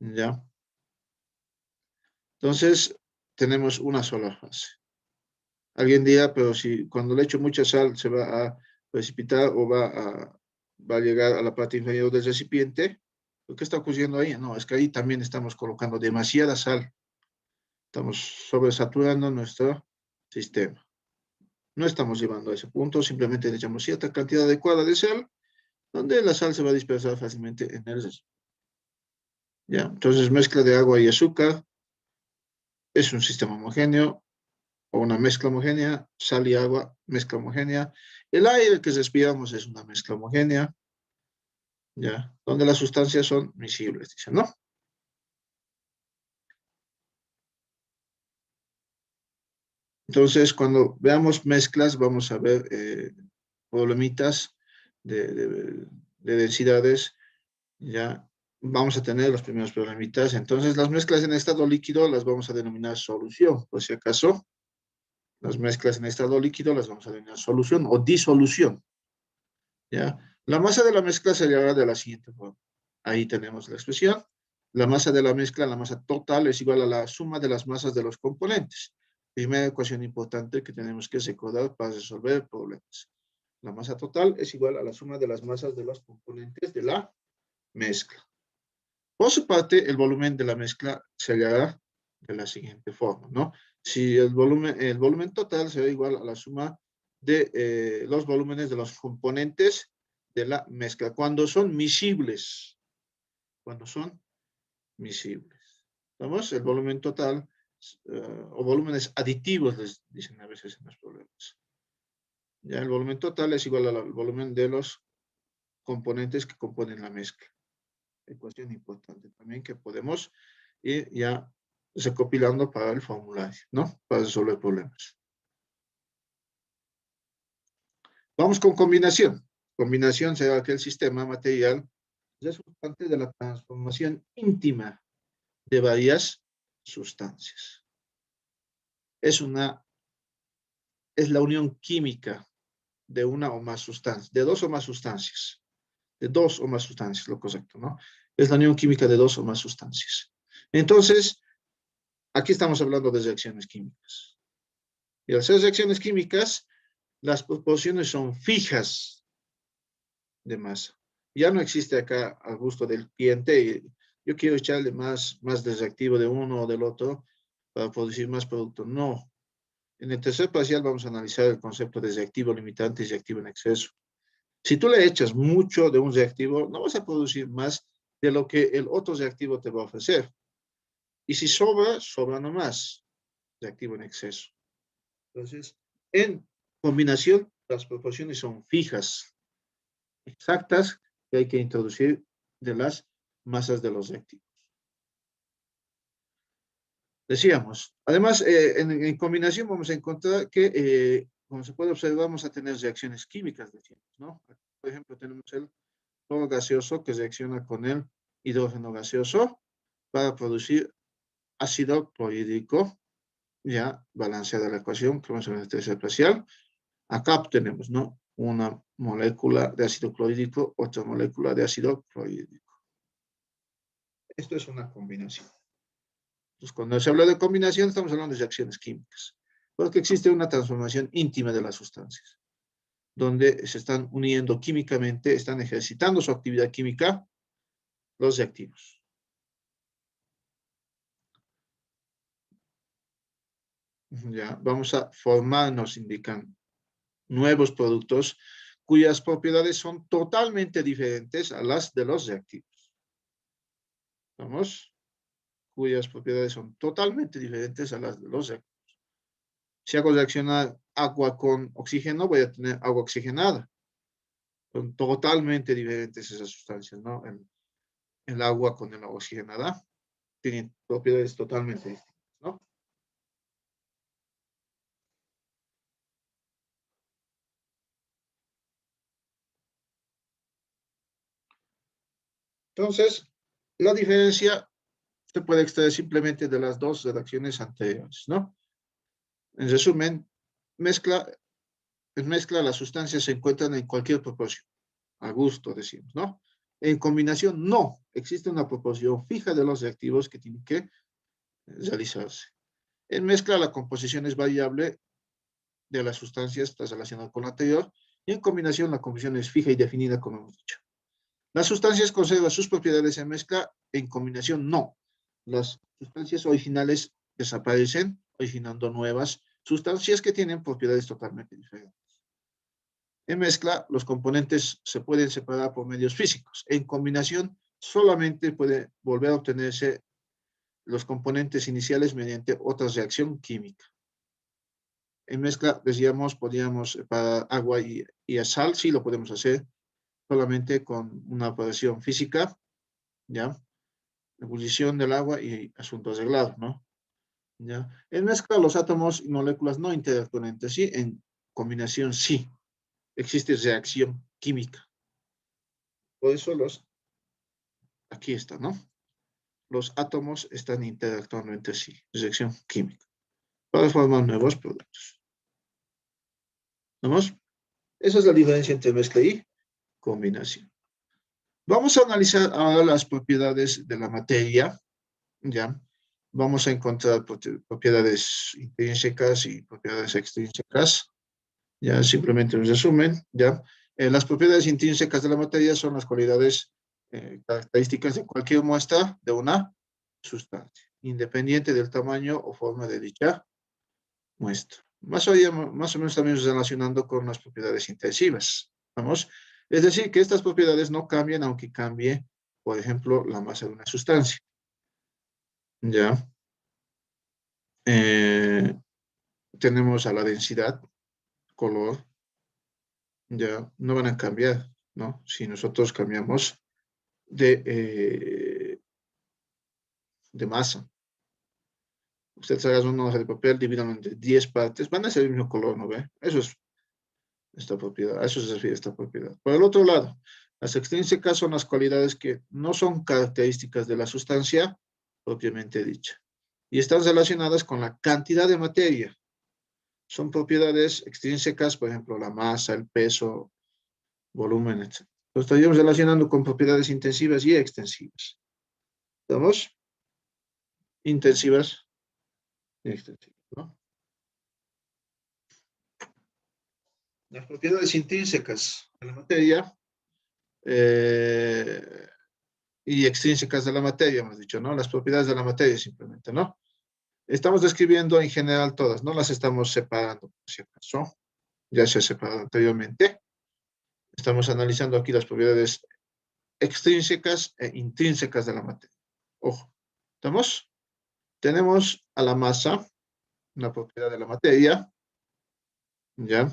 ¿Ya? Entonces, tenemos una sola fase. Alguien dirá, pero si cuando le echo mucha sal se va a precipitar o va a llegar a la parte inferior del recipiente, ¿qué está ocurriendo ahí? No, es que ahí también estamos colocando demasiada sal. Estamos sobresaturando nuestro sistema. No estamos llevando a ese punto, simplemente le echamos cierta cantidad adecuada de sal, donde la sal se va a dispersar fácilmente en el recipiente. ¿Ya? Entonces, mezcla de agua y azúcar es un sistema homogéneo, o una mezcla homogénea, sal y agua, mezcla homogénea. El aire que respiramos es una mezcla homogénea, ¿ya? Donde las sustancias son miscibles, dice, ¿no? Entonces, cuando veamos mezclas, vamos a ver problemitas de densidades, ¿ya? Vamos a tener los primeros problemitas. Entonces, las mezclas en estado líquido las vamos a denominar solución, por si acaso. Las mezclas en estado líquido las vamos a denominar solución o disolución, ¿ya? La masa de la mezcla se llama de la siguiente forma. Ahí tenemos la expresión. La masa de la mezcla, la masa total, es igual a la suma de las masas de los componentes. Primera ecuación importante que tenemos que recordar para resolver problemas. La masa total es igual a la suma de las masas de los componentes de la mezcla. Por su parte, el volumen de la mezcla se hallará de la siguiente forma, ¿no? Si el volumen total será igual a la suma de los volúmenes de los componentes de la mezcla, cuando son miscibles. Cuando son miscibles. ¿Vamos? El volumen total o volúmenes aditivos, les dicen a veces en los problemas. Ya el volumen total es igual al volumen de los componentes que componen la mezcla. Ecuación importante también que podemos ir ya recopilando para el formulario, ¿no? Para resolver problemas. Vamos con combinación. Combinación será aquel sistema material resultante de la transformación íntima de varias sustancias. Es la unión química de una o más sustancias, de dos o más sustancias. De dos o más sustancias, lo correcto, ¿no? Es la unión química de dos o más sustancias. Entonces, aquí estamos hablando de reacciones químicas. Y al ser reacciones químicas, las proporciones son fijas de masa. Ya no existe acá al gusto del cliente, yo quiero echarle más de reactivo de uno o del otro para producir más producto. No. En el tercer parcial vamos a analizar el concepto de reactivo limitante y reactivo en exceso. Si tú le echas mucho de un reactivo, no vas a producir más de lo que el otro reactivo te va a ofrecer. Y si sobra, sobra nomás. Reactivo en exceso. Entonces, en combinación, las proporciones son fijas, exactas, que hay que introducir de las masas de los reactivos. Decíamos, además, en combinación vamos a encontrar que, como se puede observar, vamos a tener reacciones químicas, decíamos, ¿no? Por ejemplo, tenemos el cloro gaseoso que reacciona con el hidrógeno gaseoso para producir ácido clorhídrico, ya balanceada la ecuación que vamos a ver en el tercer parcial. Acá tenemos, ¿no? Una molécula de ácido clorhídrico, otra molécula de ácido clorhídrico. Esto es una combinación. Entonces, cuando se habla de combinación, estamos hablando de reacciones químicas, porque existe una transformación íntima de las sustancias, donde se están uniendo químicamente, están ejercitando su actividad química los reactivos. Ya, vamos a formar, nos indican, nuevos productos cuyas propiedades son totalmente diferentes a las de los reactivos. ¿Vamos? Cuyas propiedades son totalmente diferentes a las de los reactivos. Si hago reaccionar agua con oxígeno, voy a tener agua oxigenada. Son totalmente diferentes esas sustancias, ¿no? El agua con el agua oxigenada tienen propiedades totalmente distintas, ¿no? Entonces, la diferencia se puede extraer simplemente de las dos redacciones anteriores, ¿no? En resumen, mezcla en mezcla las sustancias se encuentran en cualquier proporción, a gusto decimos, ¿no? En combinación, no. Existe una proporción fija de los reactivos que tienen que realizarse. En mezcla la composición es variable de las sustancias, está relacionada con la anterior, y en combinación la composición es fija y definida, como hemos dicho. Las sustancias conservan sus propiedades en mezcla, en combinación no. Las sustancias originales desaparecen, originando nuevas sustancias que tienen propiedades totalmente diferentes. En mezcla, los componentes se pueden separar por medios físicos. En combinación, solamente puede volver a obtenerse los componentes iniciales mediante otra reacción química. En mezcla, decíamos, podríamos separar agua y sal, sí lo podemos hacer solamente con una operación física, ¿ya? Ebullición del agua y asunto arreglado, ¿no? ¿Ya? En mezcla, los átomos y moléculas no interactúan entre sí, en combinación sí. Existe reacción química. Por eso aquí está, ¿no? Los átomos están interactuando entre sí, reacción química, para formar nuevos productos. ¿Vamos? Esa es la diferencia entre mezcla y combinación. Vamos a analizar ahora las propiedades de la materia, ¿ya? Vamos a encontrar propiedades intrínsecas y propiedades extrínsecas, ya simplemente un resumen, ¿ya? Las propiedades intrínsecas de la materia son las cualidades características de cualquier muestra de una sustancia, independiente del tamaño o forma de dicha muestra. Más o menos también relacionando con las propiedades intensivas. ¿Vamos? Es decir, que estas propiedades no cambian aunque cambie, por ejemplo, la masa de una sustancia. ¿Ya? Tenemos a la densidad, color, ya no van a cambiar, ¿no? Si nosotros cambiamos de masa. Ustedes hagan una hoja de papel, dividan entre 10 partes, van a ser el mismo color, ¿no ve? Eso es esta propiedad, a eso se refiere esta propiedad. Por el otro lado, las extrínsecas son las cualidades que no son características de la sustancia propiamente dicha y están relacionadas con la cantidad de materia. Son propiedades extrínsecas, por ejemplo, la masa, el peso, volumen, etc. Lo estaríamos relacionando con propiedades intensivas y extensivas. ¿Estamos? Intensivas y extensivas, ¿no? Las propiedades intrínsecas de la materia y extrínsecas de la materia, hemos dicho, ¿no? Las propiedades de la materia simplemente, ¿no? Estamos describiendo en general todas, no las estamos separando, por si acaso. Ya se ha separado anteriormente. Estamos analizando aquí las propiedades extrínsecas e intrínsecas de la materia. Ojo, ¿estamos? Tenemos a la masa, una propiedad de la materia, ¿ya?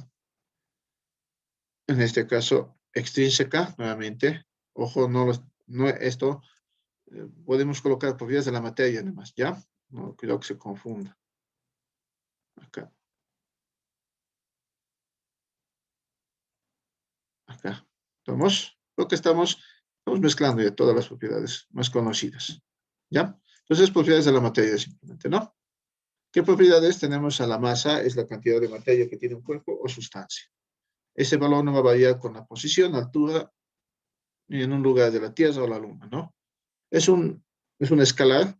En este caso, extrínseca, nuevamente. Ojo, no esto, podemos colocar propiedades de la materia, además, ¿ya? No, cuidado que se confunda. Acá. Acá. ¿Estamos? Lo que estamos mezclando ya todas las propiedades más conocidas, ¿ya? Entonces, propiedades de la materia simplemente, ¿no? ¿Qué propiedades tenemos a la masa? Es la cantidad de materia que tiene un cuerpo o sustancia. Ese valor no va a variar con la posición, altura, ni en un lugar de la Tierra o la Luna, ¿no? Es un escalar,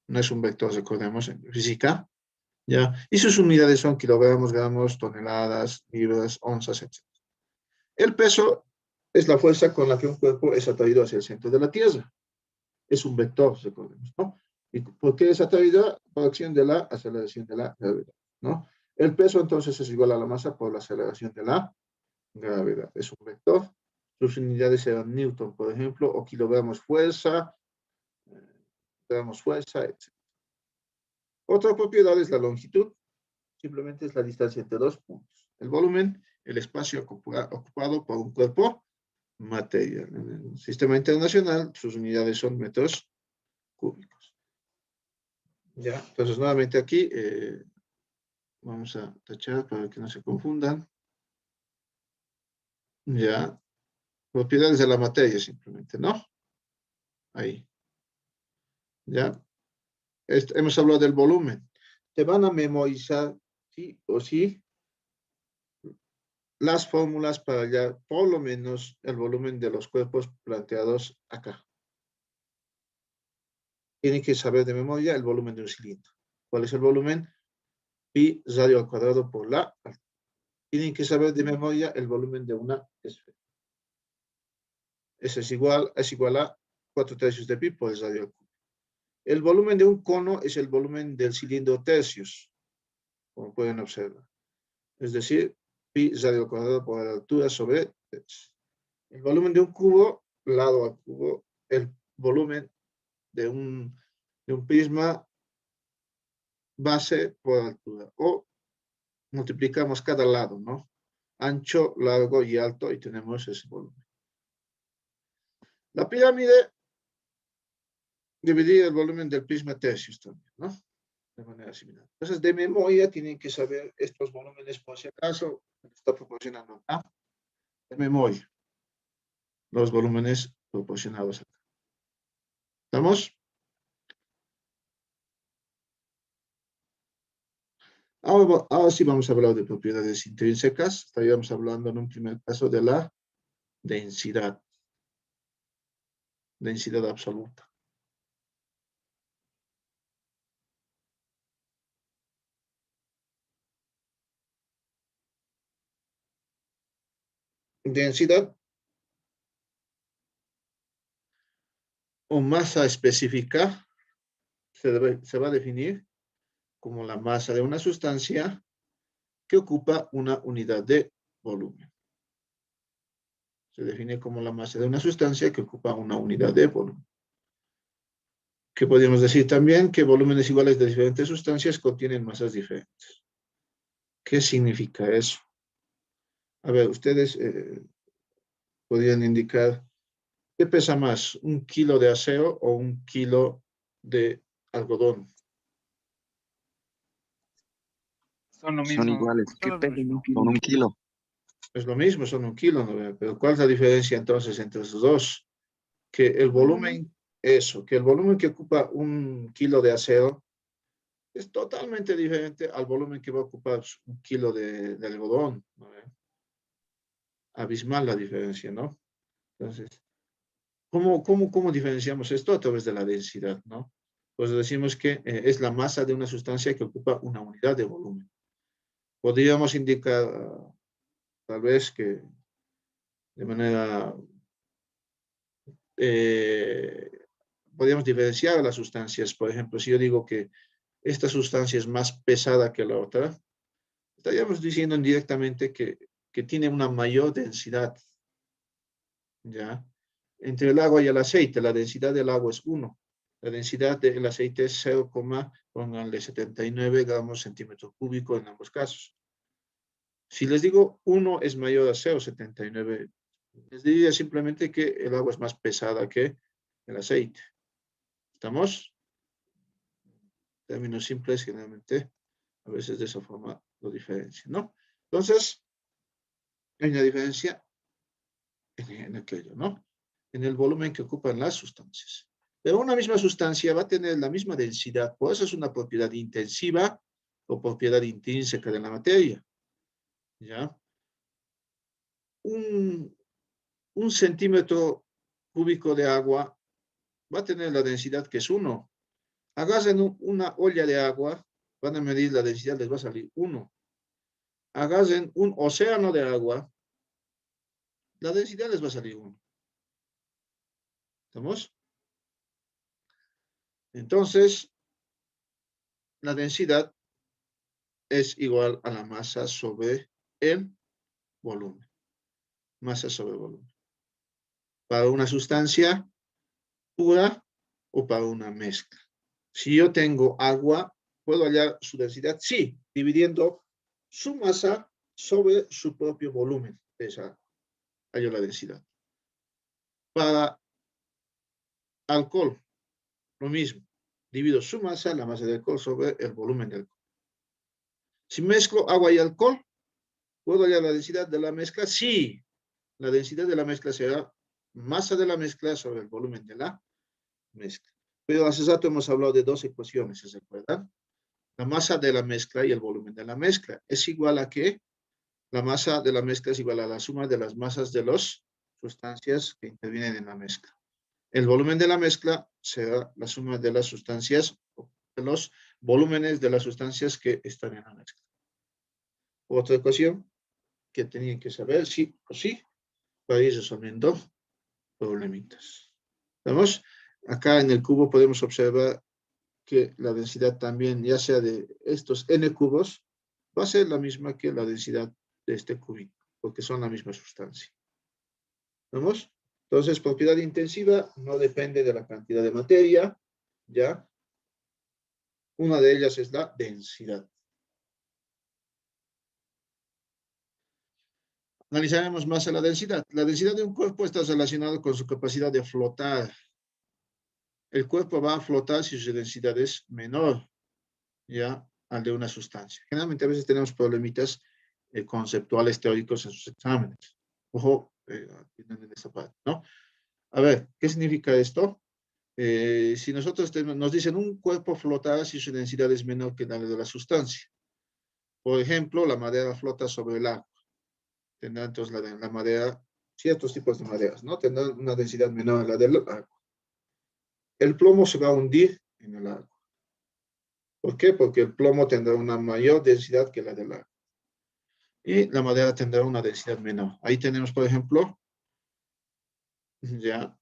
no es un vector, recordemos, en física, ¿ya? Y sus unidades son kilogramos, gramos, toneladas, libras, onzas, etc. El peso es la fuerza con la que un cuerpo es atraído hacia el centro de la Tierra. Es un vector, recordemos, ¿no? ¿Y por qué es atraído? Por acción de la aceleración de la gravedad, ¿no? El peso entonces es igual a la masa por la aceleración de la gravedad. Es un vector. Sus unidades serán newton, por ejemplo, o kilogramos fuerza, gramos fuerza, etc. Otra propiedad es la longitud. Simplemente es la distancia entre dos puntos. El volumen, el espacio ocupado por un cuerpo material. En el sistema internacional, sus unidades son metros cúbicos. Ya, entonces nuevamente aquí vamos a tachar para que no se confundan. Ya, propiedades de la materia simplemente, ¿no? Ahí. Ya, hemos hablado del volumen. Te van a memorizar, sí o sí, las fórmulas para hallar por lo menos el volumen de los cuerpos planteados acá. Tienen que saber de memoria el volumen de un cilindro. ¿Cuál es el volumen? Pi radio al cuadrado por la altura. Tienen que saber de memoria el volumen de una esfera. Eso es igual a 4/3 de pi por el radio al cubo. El volumen de un cono es el volumen del cilindro tercios, como pueden observar. Es decir, pi radio al cuadrado por la altura sobre 3. El volumen de un cubo, lado al cubo, el volumen de un prisma base por altura. O multiplicamos cada lado, ¿no? Ancho, largo y alto, y tenemos ese volumen. La pirámide dividir el volumen del prisma tercios también, ¿no? De manera similar. Entonces, de memoria tienen que saber estos volúmenes por si acaso está proporcionando acá. De memoria. Los volúmenes proporcionados acá. ¿Estamos? Ahora sí vamos a hablar de propiedades intrínsecas. Estaríamos hablando en un primer caso de la densidad. Densidad absoluta. Densidad o masa específica se va a definir como la masa de una sustancia que ocupa una unidad de volumen. Se define como la masa de una sustancia que ocupa una unidad de volumen. ¿Qué podríamos decir también? Que volúmenes iguales de diferentes sustancias contienen masas diferentes. ¿Qué significa eso? A ver, ustedes podrían indicar ¿qué pesa más? ¿Un kilo de acero o un kilo de algodón? Son lo mismo. Son iguales. ¿Qué pesan? Son un kilo. Es lo mismo, son un kilo, ¿no? Pero ¿cuál es la diferencia entonces entre esos dos? Que el volumen, que el volumen que ocupa un kilo de acero es totalmente diferente al volumen que va a ocupar un kilo de algodón, ¿no? Abismal la diferencia, ¿no? Entonces, ¿cómo diferenciamos esto? A través de la densidad, ¿no? Pues decimos que es la masa de una sustancia que ocupa una unidad de volumen. Podríamos indicar, tal vez, que de manera, podríamos diferenciar las sustancias. Por ejemplo, si yo digo que esta sustancia es más pesada que la otra, estaríamos diciendo indirectamente que tiene una mayor densidad, ¿ya? Entre el agua y el aceite, la densidad del agua es 1. La densidad del aceite es 0,79 gramos centímetro cúbico en ambos casos. Si les digo 1 es mayor a 0,79, les diría simplemente que el agua es más pesada que el aceite. ¿Estamos? Términos simples, generalmente, a veces de esa forma lo diferencian, ¿no? Entonces, hay una diferencia en aquello, ¿no? En el volumen que ocupan las sustancias. Pero una misma sustancia va a tener la misma densidad, por eso es una propiedad intensiva o propiedad intrínseca de la materia, ¿ya? Un centímetro cúbico de agua va a tener la densidad que es 1. Agarren una olla de agua, van a medir la densidad, les va a salir 1. Agarren un océano de agua, la densidad les va a salir 1. ¿Estamos? Entonces, la densidad es igual a la masa sobre el volumen. Masa sobre volumen. Para una sustancia pura o para una mezcla. Si yo tengo agua, ¿puedo hallar su densidad? Sí, dividiendo su masa sobre su propio volumen. Esa hallo la densidad. Para alcohol, lo mismo. Divido su masa, la masa del alcohol, sobre el volumen del alcohol. Si mezclo agua y alcohol, ¿puedo hallar la densidad de la mezcla? Sí. La densidad de la mezcla será masa de la mezcla sobre el volumen de la mezcla. Pero hace rato hemos hablado de dos ecuaciones, ¿se acuerdan? La masa de la mezcla y el volumen de la mezcla es igual a que la masa de la mezcla es igual a la suma de las masas de las sustancias que intervienen en la mezcla. El volumen de la mezcla será la suma de las sustancias, de los volúmenes de las sustancias que están en la mezcla. Otra ecuación que tenían que saber sí o sí para ir resolviendo problemitas. ¿Vamos? Acá en el cubo podemos observar que la densidad también, ya sea de estos n cubos, va a ser la misma que la densidad de este cubito, porque son la misma sustancia. ¿Vamos? Entonces, propiedad intensiva no depende de la cantidad de materia, ¿ya? Una de ellas es la densidad. Analizaremos más a la densidad. La densidad de un cuerpo está relacionada con su capacidad de flotar. El cuerpo va a flotar si su densidad es menor, ¿ya?, al de una sustancia. Generalmente a veces tenemos problemitas conceptuales teóricos en sus exámenes. Ojo, en esa parte, ¿no? A ver, ¿qué significa esto? Si nosotros nos dicen un cuerpo flotará si su densidad es menor que la de la sustancia. Por ejemplo, la madera flota sobre el agua. Tendrá entonces la madera, ciertos tipos de maderas, ¿no? Tendrán una densidad menor a la del agua. El plomo se va a hundir en el agua. ¿Por qué? Porque el plomo tendrá una mayor densidad que la del agua. Y la madera tendrá una densidad menor. Ahí tenemos, por ejemplo, ya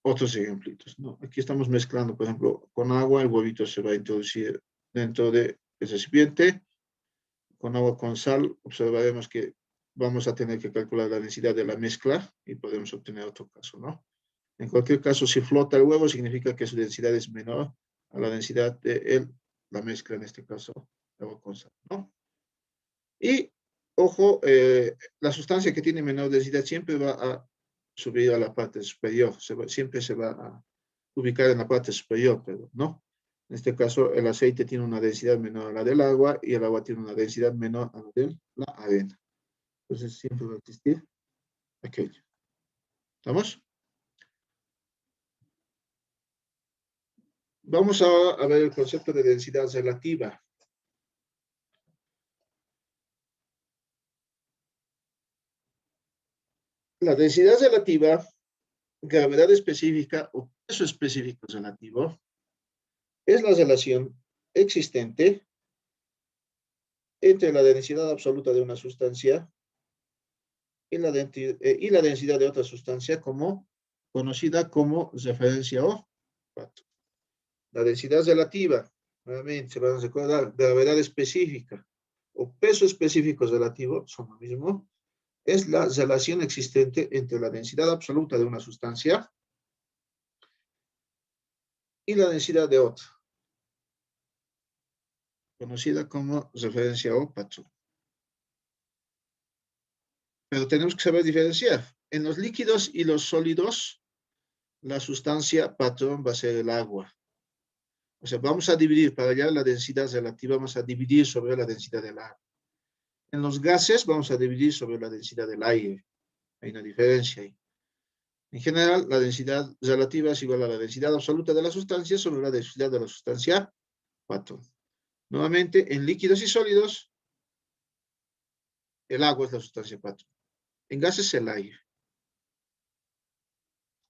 otros ejemplitos, ¿no? Aquí estamos mezclando, por ejemplo, con agua, el huevito se va a introducir dentro del recipiente. Con agua con sal, observaremos que vamos a tener que calcular la densidad de la mezcla y podemos obtener otro caso, ¿no? En cualquier caso, si flota el huevo, significa que su densidad es menor a la densidad de la mezcla, en este caso, agua con sal, ¿no? Y, ojo, la sustancia que tiene menor densidad siempre va a subir a la parte superior, siempre se va a ubicar en la parte superior, pero no. En este caso, el aceite tiene una densidad menor a la del agua y el agua tiene una densidad menor a la de la arena. Entonces, siempre va a existir aquello. ¿Estamos? Vamos a ver el concepto de densidad relativa. La densidad relativa, gravedad específica o peso específico relativo, es la relación existente entre la densidad absoluta de una sustancia y la densidad de otra sustancia conocida como referencia o patrón. La densidad relativa, nuevamente se van a recordar, gravedad específica o peso específico relativo, son lo mismo, es la relación existente entre la densidad absoluta de una sustancia y la densidad de otra, conocida como referencia o patrón. Pero tenemos que saber diferenciar. En los líquidos y los sólidos, la sustancia patrón va a ser el agua. O sea, vamos a dividir, para hallar la densidad relativa, vamos a dividir sobre la densidad del agua. En los gases, vamos a dividir sobre la densidad del aire. Hay una diferencia ahí. En general, la densidad relativa es igual a la densidad absoluta de la sustancia sobre la densidad de la sustancia patrón. Nuevamente, en líquidos y sólidos, el agua es la sustancia patrón. En gases, el aire.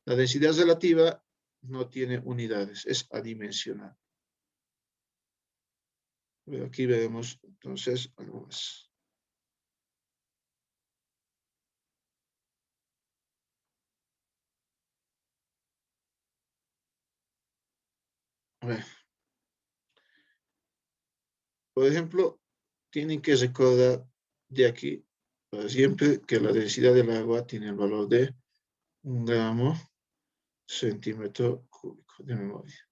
La densidad relativa no tiene unidades, es adimensional. Pero aquí veremos entonces algo más. A ver. Por ejemplo, tienen que recordar de aquí para siempre que la densidad del agua tiene el valor de 1 gramo centímetro cúbico de memoria.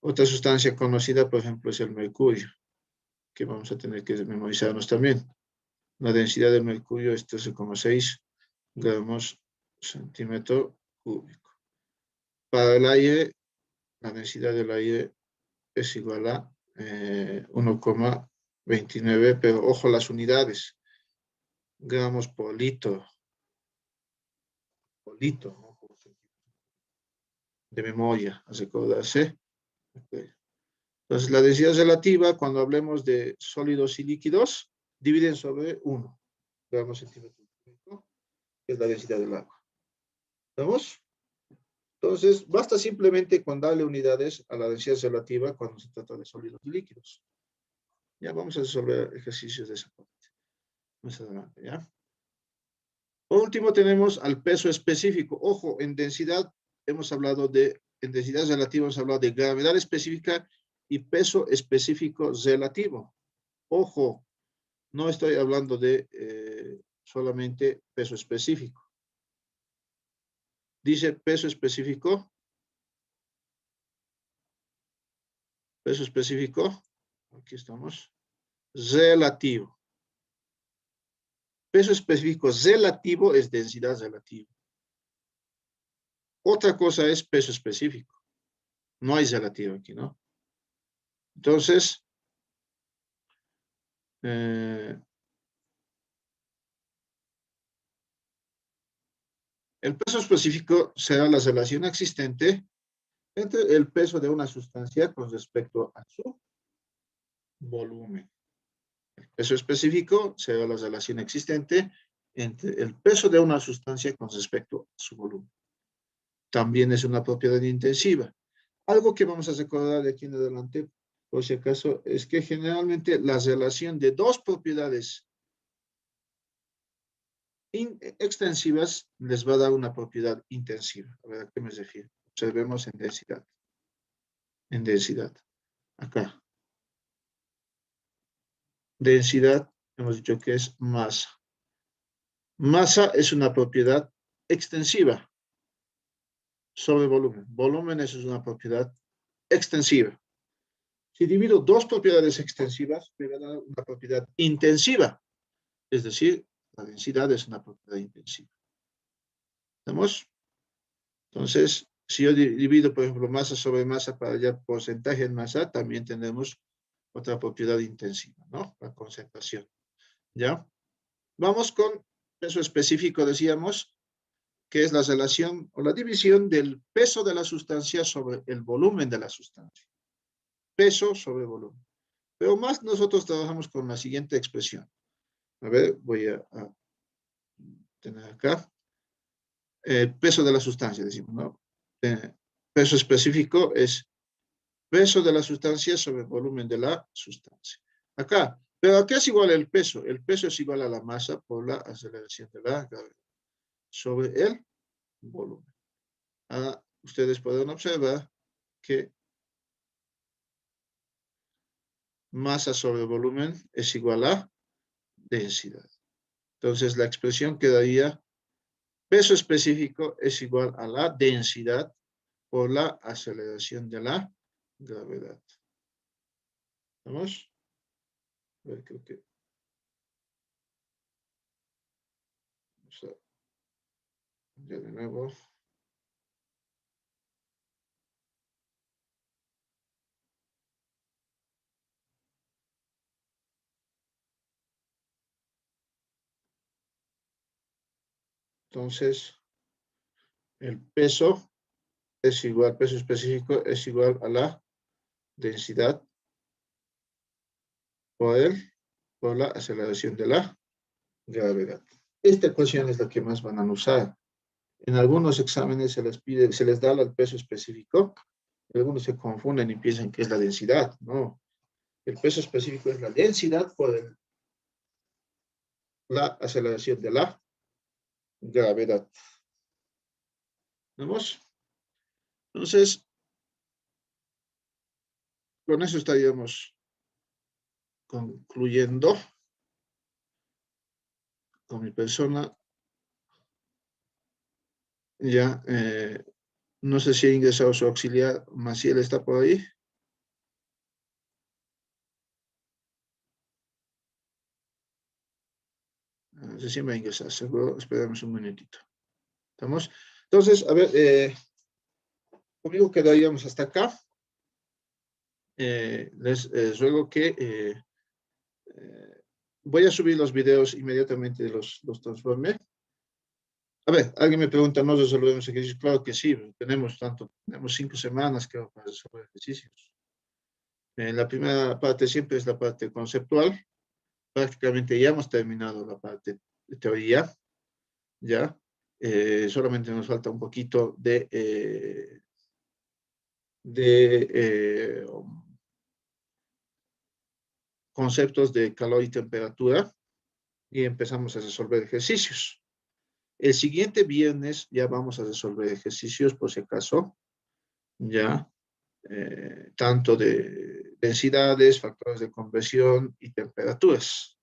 Otra sustancia conocida, por ejemplo, es el mercurio, que vamos a tener que memorizarnos también. La densidad del mercurio es 13,6 gramos centímetro cúbico. Para el aire, la densidad del aire es igual a 1,29, pero ojo las unidades. Gramos por litro. Por litro, ¿no? De memoria, a recordarse. Okay. Entonces, la densidad relativa, cuando hablemos de sólidos y líquidos, dividen sobre 1 gramos centímetro cúbico, que es la densidad del agua. ¿Estamos? Entonces, basta simplemente con darle unidades a la densidad relativa cuando se trata de sólidos y líquidos. Ya vamos a resolver ejercicios de esa parte. Más adelante, ¿ya? Por último, tenemos al peso específico. Ojo, en densidad hemos hablado de, en densidad relativa hemos hablado de gravedad específica y peso específico relativo. Ojo, no estoy hablando de solamente peso específico. Dice peso específico. Peso específico. Aquí estamos. Relativo. Peso específico relativo es densidad relativa. Otra cosa es peso específico. No hay relativo aquí, ¿no? Entonces, el peso específico será la relación existente entre el peso de una sustancia con respecto a su volumen. El peso específico será la relación existente entre el peso de una sustancia con respecto a su volumen. También es una propiedad intensiva. Algo que vamos a recordar de aquí en adelante, por si acaso, es que generalmente la relación de dos propiedades extensivas les va a dar una propiedad intensiva. A ver, ¿a qué me refiero? Observemos en densidad. En densidad. Acá. Densidad, hemos dicho que es masa. Masa es una propiedad extensiva sobre volumen. Volumen es una propiedad extensiva. Si divido dos propiedades extensivas, me va a dar una propiedad intensiva. Es decir, la densidad es una propiedad intensiva. ¿Estamos? Entonces, si yo divido, por ejemplo, masa sobre masa para hallar porcentaje en masa, también tenemos otra propiedad intensiva, ¿no? La concentración. ¿Ya? Vamos con peso específico, decíamos, que es la relación o la división del peso de la sustancia sobre el volumen de la sustancia. Peso sobre volumen. Pero más nosotros trabajamos con la siguiente expresión. A ver, voy a tener acá. Peso de la sustancia, decimos, ¿no? Peso específico es peso de la sustancia sobre el volumen de la sustancia. Acá, pero ¿a qué es igual el peso? El peso es igual a la masa por la aceleración de la gravedad sobre el volumen. Ustedes pueden observar que masa sobre volumen es igual a densidad. Entonces la expresión quedaría peso específico es igual a la densidad por la aceleración de la gravedad. ¿Vamos? A ver, creo que... Vamos a... Ya de nuevo. Entonces, el peso es igual, peso específico es igual a la densidad por la aceleración de la gravedad. Esta ecuación es la que más van a usar. En algunos exámenes se les pide, se les da el peso específico. Algunos se confunden y piensan que es la densidad. No. El peso específico es la densidad por la aceleración de la gravedad. ¿Vemos? Entonces, con eso estaríamos concluyendo con mi persona. Ya, no sé si ha ingresado su auxiliar. Maciel está por ahí. Recién va a ingresar, seguro. Esperamos un minutito. ¿Estamos? Entonces, a ver, conmigo quedaríamos hasta acá. Les ruego que voy a subir los videos inmediatamente, los transformé. A ver, alguien me pregunta, ¿no resolvemos ejercicios? Claro que sí, tenemos 5 semanas creo para resolver ejercicios. La primera parte siempre es la parte conceptual, prácticamente ya hemos terminado la parte de teoría, ¿ya? Solamente nos falta un poquito de conceptos de calor y temperatura y empezamos a resolver ejercicios. El siguiente viernes ya vamos a resolver ejercicios, por si acaso, ya, tanto de densidades, factores de conversión y temperaturas,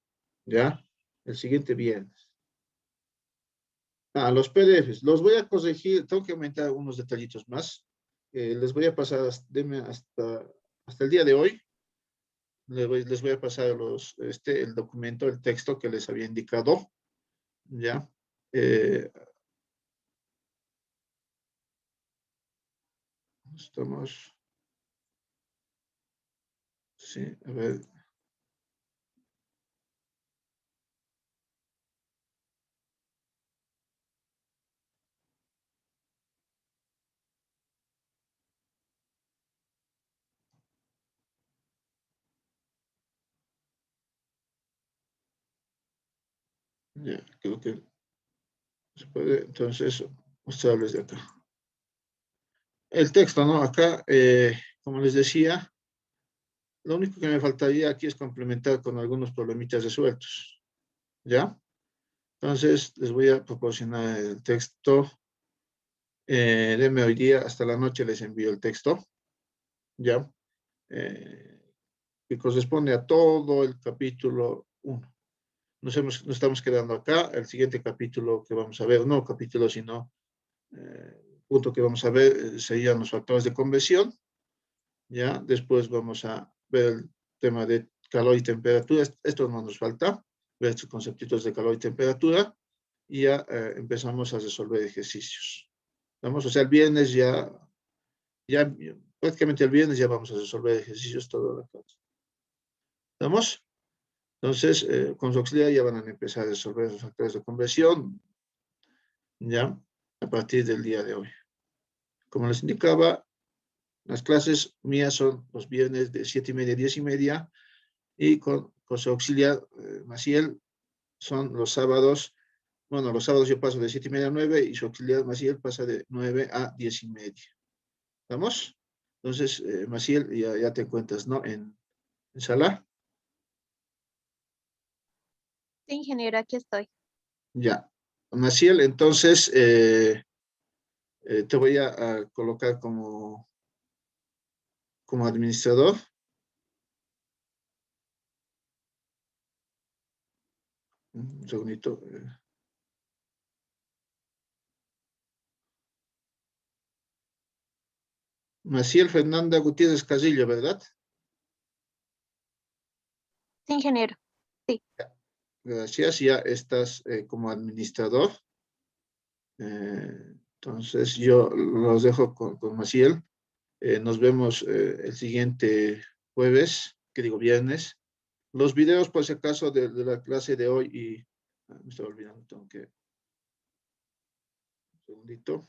ya, el siguiente viernes. Los PDFs, los voy a corregir, tengo que aumentar unos detallitos más. Les voy a pasar, denme hasta el día de hoy, les voy a pasar el documento, el texto que les había indicado, ya. Estamos, sí, a ver. Ya, creo que se puede, entonces, mostrarles de acá. El texto, ¿no? Acá, como les decía, lo único que me faltaría aquí es complementar con algunos problemitas resueltos, ¿ya? Entonces, les voy a proporcionar el texto. Denme hoy día, hasta la noche les envío el texto, ¿ya? Que corresponde a todo el capítulo 1. Nos estamos quedando acá. El siguiente capítulo que vamos a ver, no capítulo, sino punto que vamos a ver serían los factores de conversión, ¿ya? Después vamos a ver el tema de calor y temperatura. Esto no nos falta, ver estos conceptos de calor y temperatura, y ya empezamos a resolver ejercicios. ¿Vamos? O sea, el viernes ya prácticamente el viernes ya vamos a resolver ejercicios toda la clase. ¿Estamos? Entonces, con su auxiliar ya van a empezar a resolver los factores de conversión, ya, a partir del día de hoy. Como les indicaba, las clases mías son los viernes de 7:30 a 10:30, y con su auxiliar, Maciel, son los sábados. Bueno, los sábados yo paso de 7:30 a 9, y su auxiliar Maciel pasa de 9 a 10:30. ¿Estamos? Entonces, Maciel, ya te encuentras, ¿no? En sala. Sí, ingeniero, aquí estoy. Ya. Maciel, entonces, te voy a colocar como administrador. Un segundito. Maciel Fernanda Gutiérrez Casillo, ¿verdad? Sí, ingeniero. Sí. Gracias, ya estás como administrador. Entonces, yo los dejo con Maciel. Nos vemos el siguiente jueves, que digo viernes. Los videos, por si acaso, de la clase de hoy, y me estaba olvidando, tengo que... Un segundito.